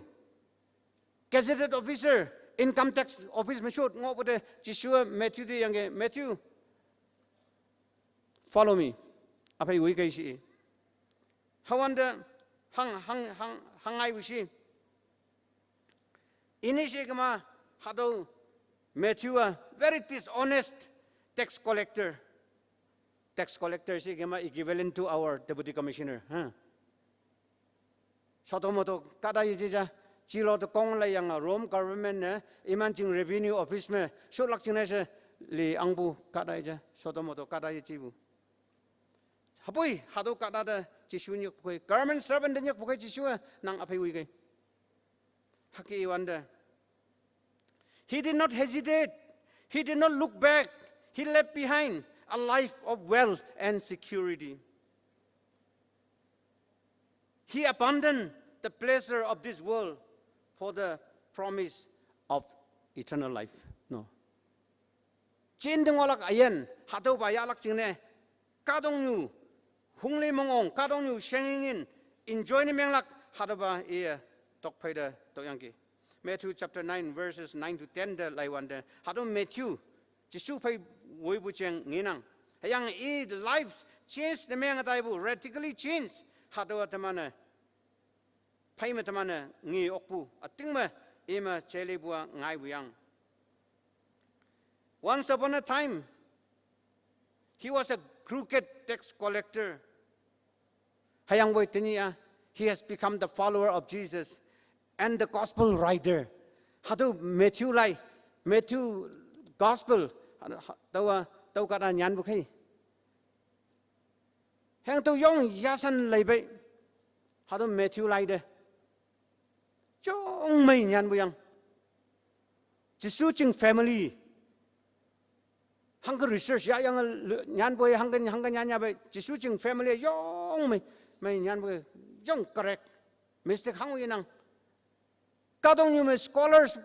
gazetted officer income tax office mashut ngo bude Jisua Matthew di yang Matthew follow me apai wi kai si hawanda hangai wisi ini si kama hado Matthew a very dishonest tax collector si kama equivalent to our deputy commissioner sotomoto kada yija Chilo to kong la yang Rome government ne iman jing revenue office me so lak jing se li angbu kada ja sotomoto kada ye jibu hapoi hado kada da jisu nyuk poi government servant nyuk poi jisu nang apai wi kai haki wanda he did not hesitate he did not look back he left behind a life of wealth and security he abandoned the pleasure of this world for the promise of eternal life. No. Cindeng olak ayen hado ba yalak jingne kadong yu hungle mongong kadong yu shengingin enjoy ni menglak hado ba ia tok paida tok yangki. Matthew chapter 9 verses 9 to 10 da lai wanda hado Matthew jisu pai woi bu cheng nginang hayang e lives change the meng atai bu radically change hado atamana Pai tamana ngi okpu atingma ema chelebua ngai buyang. Once upon a time, he was a crooked tax collector. Hayang boy tenia, he has become the follower of Jesus and the gospel writer. Hadu Matthew gospel tau kada nyan bukai. Hang tu yong yasan lebe. Hadu Matthew lai de. Chong mai nyan buyang Jisu ching family hang research ya yang nyan boy hang nyan ya bai Jisu ching family yong mai nyan boy yong correct mistake hang wi nang kadong you scholars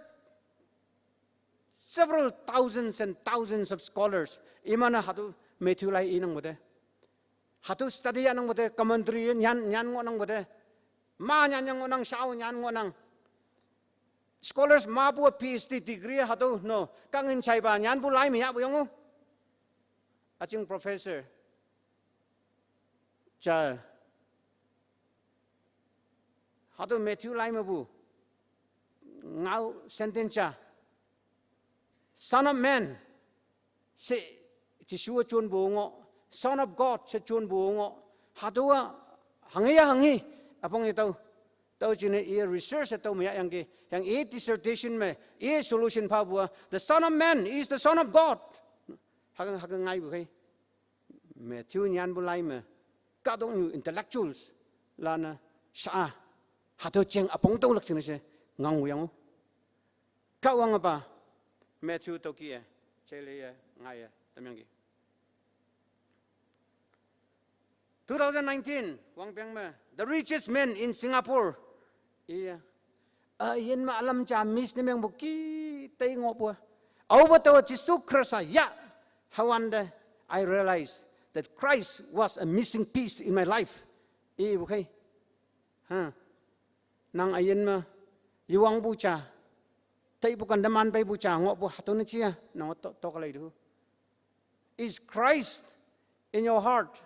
several thousands and thousands of scholars imana hatu Matthew lai inang mode hatu study anang mode commentary nyan ngonang mode ma nyan ngonang sao nyan ngonang Scholars mabu PhD degree hado no kangin chaiba nyan bu lai mi ya bu yong aching professor cha hado Matthew lai ma bu ngau sentence son of man se จิชัวชวนบูงอ Son of God จะชวนบูงอหาตัวหังฮีอพงศ์เต้าจีนเอ research เต้ามีอย่างกี่อย่างเอ dissertation ไหมเอ solution พาบัว the Son of Man is the Son of God หักไงบุคคลเมื่อทิวญาณบุไลเมื่อก็ต้องอยู่ intellectuals ลานะชาหาตัวเจงอพงศ์เต้าหลักจีนเสงงยังก็วังป่ะเมื่อทิวตัวกี้เชลีไงทำยังกี่ 2019 wang piang me the richest man in Singapore iya yin ma alam cha miss ni meng buki tei ngopua over to Jesus Christ ya hawanda I realized that Christ was a missing piece in my life bukai nang ayin ma yuang bu cha tei bukan daman pai bu cha ngopu hatun chia nang to kalai du is Christ in your heart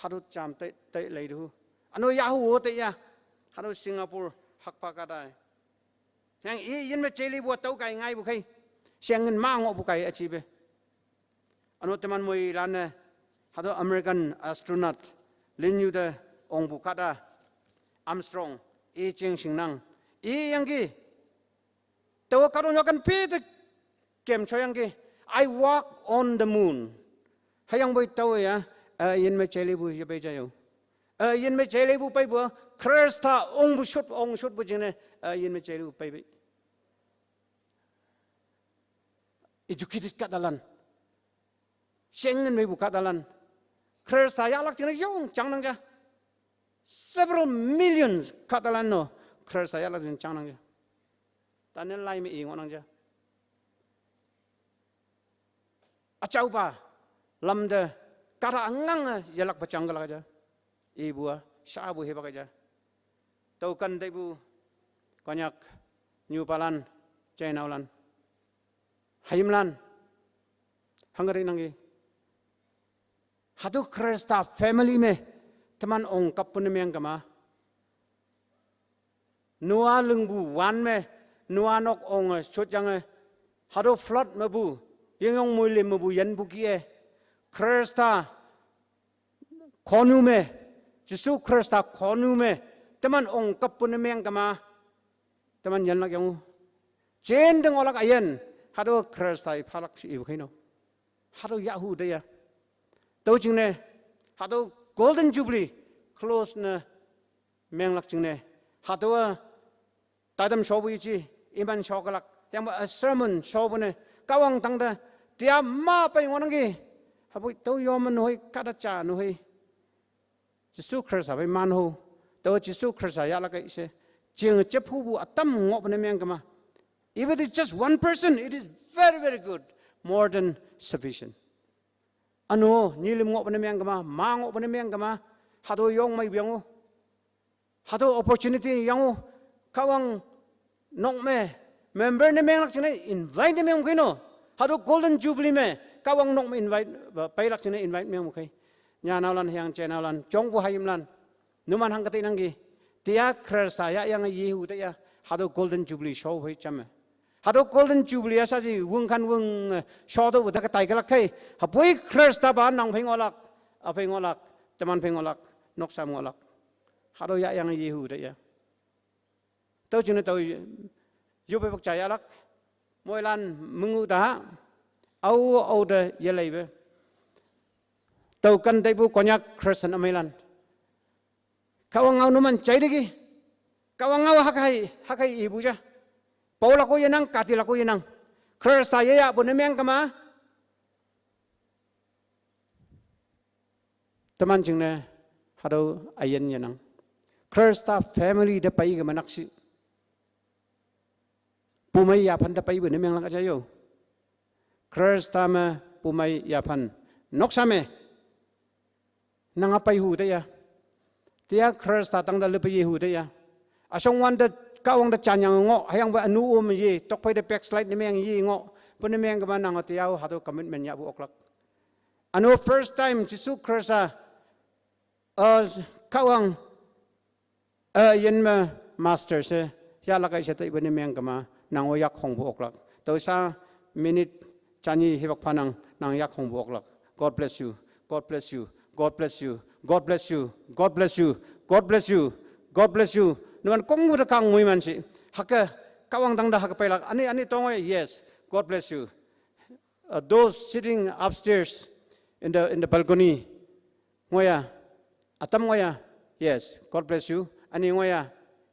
haru jam te lei du ano yahu te ya haru Singapore hak pa ka dai yang yin me cheli bo tau kai ngai bu kai siang ngen ma ngo bu kai achi be ano teman moi lan haru American astronaut lin yu de ong bu ka da Armstrong ching sing nang yang ki taw ka ro kan pe de kem cho yang ki I walk on the moon hayang boy taw ya yin me cheli bu je be jayo yin me cheli bu pai bu Krista ong shut bu jine yin me cheli bu pai be educated kadalan sengen me bu kadalan Krista ya lak jine yong chang nang ja several millions kadalan no Krista ya lak jine chang nang ja tanen lai me ing nang ja achau ba lamde kara angang jalak pacang galak aja ibu saabu hebak aja tau kan ibu konyak new palan china ulan hayimlan hangari nangi hadu Krista family me teman ong kapun me kama nua lengbu wan me nua nok ong sojang hadu flood mabu yang mulim mabu yan bukie Krista konume Jesus Krista konume teman ong kapun me kama teman yan lak yang chen deng olak ayen hadu Krista ipalak si ibu kaino hadu yahu daya tau jingne hadu golden jubilee close na meng lak jingne hadu tadam shobu ichi iman shokalak yang a sermon shobu ne kawang tangda dia ma pa ngonangi haboi tau yoman hoi kada cha no hoi Jesus Christ habai man ho tau Jesus Christ ya la kai se jing chep hu bu atam ngop ne meng kama if it is just one person it is very very good more than sufficient ano nilim ngop ne meng kama ma ngop ne meng kama hado yong mai biang hado opportunity yang kawang nong me member ne meng lak chine invite ne meng kino hado golden jubilee me kawang nong me invite pai lak chine invite me mukai nya nalan hyang chenalan chong bu hayim lan numan hang kati nangi tia Krista ya yang yehu te ya hado golden jubilee show hoi chame hado golden jubilee asa ji wung kan wung show do da ka tai ka lak kai haboi Krista ba nang phengolak a phengolak teman phengolak nok sam ngolak hado ya yang yehu te ya tau chune tau yu pe bak cha ya lak moi lan mungu da au de yelai be tau kan dai bu konyak Christian amilan kawang ngau numan chai degi kawang ngau hakai ibu ja paula ko yenang katila ko yenang Krista ya bu nemeng kama teman jingne hado ayen yenang Krista family de pai ga manaksi pumai ya phan de pai bu nemeng lang aja yo Krista ma pumai ya phan noksame nangapai hu de ya tia Krista tang da lepe hu de ya asong wan de kawang de chanyang ngo hayang ba anu ye tokpai de backslide ni meng yi ngo pun meng ga nang tiao hado commitment ya bu oklak anu first time Jesus Krista kawang yen ma master se ya la kai se tai bani meng ga ma nang o yak khong bu oklak to sa minute chani hebak phanang นางยักษ์ของบวกหลัก God bless you God bless you God bless you God bless you God bless you God bless you God bless you นั่นมันกงมุตะกังมวยมันสิฮักกะกาวางตังดาฮักไปหลักอันนี้ตรงไว้ yes God bless you those sitting upstairs in the balcony งวยอาตมงวยyes God bless you อันนี้งวย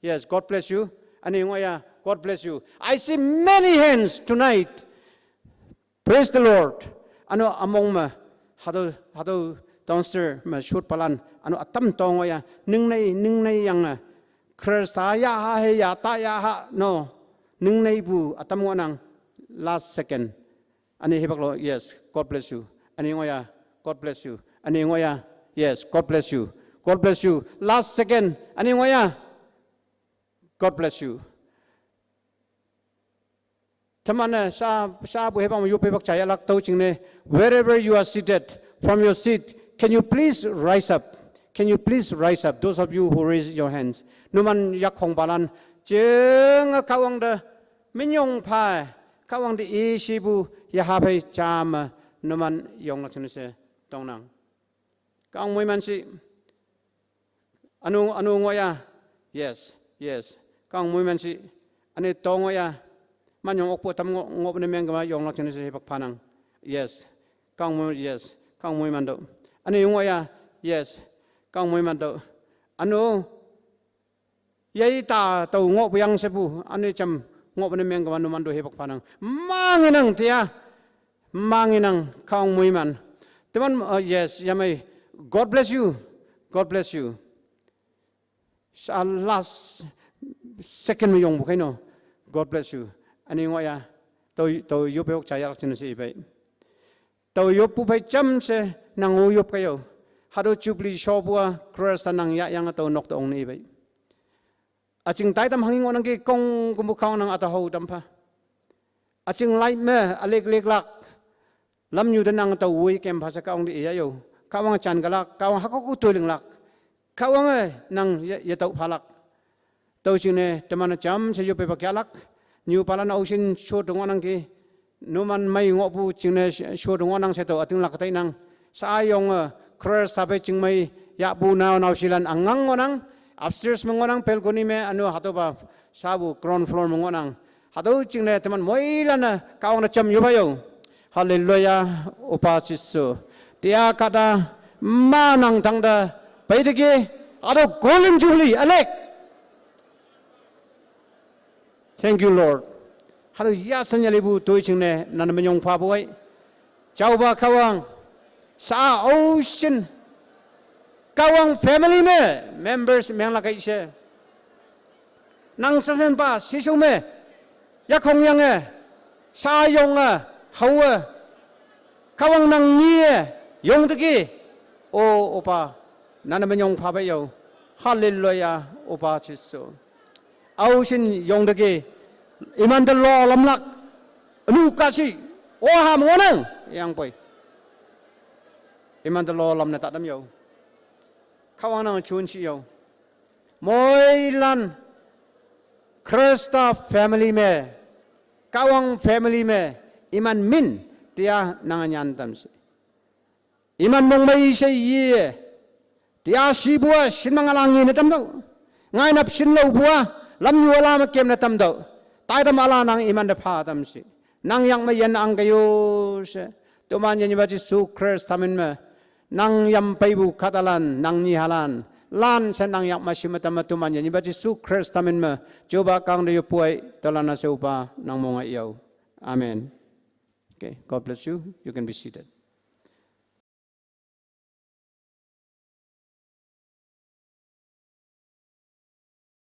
yes God bless you อันนี้งวยGod bless you I see many hands tonight praise the Lord อันนู้amongมาหาดูdownstairs มาชุดพลันอันนู้อาตมตรงงวยหนึ่งในยังครสายาเฮียตายาno หนึ่งในบูอาตมงวนัง last second อันนี้เฮบักโล yes God bless you อันนี้งวย God bless you อันนี้งวย yes God bless you God bless you last second อันนี้งวย God bless you ทำไมเนี่ยซาบุเฮบังมาอยู่ไปบักใจรักตัวจริงเนี่ย wherever you are seated from your seat can you please rise up can you please rise up those of you who raise your hands นุมันยักษ์ของบาลันเจ้งเขาวังเดไม่ยงพายเขาวังเดอีชิบุยาหาไปจามนุมันยงลักษณะเสตรงนั้นก็องมวยมันสิอนุงวยyes ก็องมวยมันสิอันนี้ตรงวยมันยงอกปวดทำงบในเมืองก็มายงลักษณะเสปักพานัง yes ก็องมวย yes ก็องมวยมันโตอันนี้งวย yes ก็องมวยมันโตอนุยัยตาตัวงบยังเสบุอันนี้จำงบในเมืองก็มันดูเฮปักพานังมังนังเตียมังนังก็องมวยมันแต่มันyes ยังไม่ God bless you God bless you last second ไม่ยงบุกให้โน God bless you อันนี้ว่าตัวยุบไปออกใจรักษณะสิไปตัวยุบผู้ไปจำเสนังยุบกันอยู่หาดูจุบลีชอบว่าครัวสนังยะยังตัวนกตัวองนี้ไปอาจึงไต่ตามหังงวนังกีกงกุมบุคคลนังอัตหูดำพะอาจึงไล่เมื่ออเล็กลักลำอยู่ดันนังตัววุ้ยเกมภาษาเกาหลีอยู่เขาวังจันกลักเขาหักกูตัวหนึ่งลักเขาวังนังยะตัวพลักตัวจริงเนี่ยแต่มันจำเสียอยู่ไปปักยาลักนิวพลันเอาชินชัวตรงวันนังกีนูมันไม่งอบูจริงเนี่ยชัวตรงวันนังเสียตัวถึงลักไตนังสายงครัวสาไปจริงไม่ยาบูนาวชิลันอังงังวันนัง upstairs มงวันนังเพลกุนีเมอนุหัตถบาสาบุ ground floor มงวันนังหัตถจริงเนี่ยแต่มันไม่ลันเขาวังจำอยู่ไปอยู่ฮาเลลูยาอุปาจิตสุเดียกัดมานังทั้งเดไปดีกีอาดู golden jubilee อเล็กThank you, Lord. หาดูยาสัญญาลิบุตัวจริงเนี่ยนั่นมันยงพาบุไว้เจ้าบ่าเขาวังสาโอเชียนเขาวัง family เม่ members เมืองละกันเช่นังสันป้าสิชุเม่ยักษ์คงยังเงสายงเขาเขาวังนังเงี้ยยงตะกี้โอป้านั่นมันยงพาไปอยู่ฮาเลลูยาโอป้าชิสุเอาชินยงตะกี้อิมันตลอลำลักนูกาชีโอหามงนังยังไปอิมันตลอลำเนี่ยตัดดำอยู่เขาว่านังชวนชีอยู่มวยลันคริสต์แฟมิลี่เม่เขาวังแฟมิลี่เม่อิมันมินเตียนังยันตัมสิอิมันมงไม่ใช่ยี่เตียชีบัวชินมังลังยินตัมดูง่ายนับชินเลวบัวลำยูลามาเก็บในตัมดูตายตามอาลานังอิมันเดพาตัมสินังยังไม่ยันอังกยูเสตัวมันยันบัจิสุคริสต์ทำมินเมนังยำไปบุคาตลันนังนิฮาลันล้านเสนังยังมาชิมตัมตัวมันยันบัจิสุคริสต์ทำมินเมจูบากังเดียป่วยตลานาเซอุปานังมงอาเยาอาเมน Okay, God bless you. You can be seated.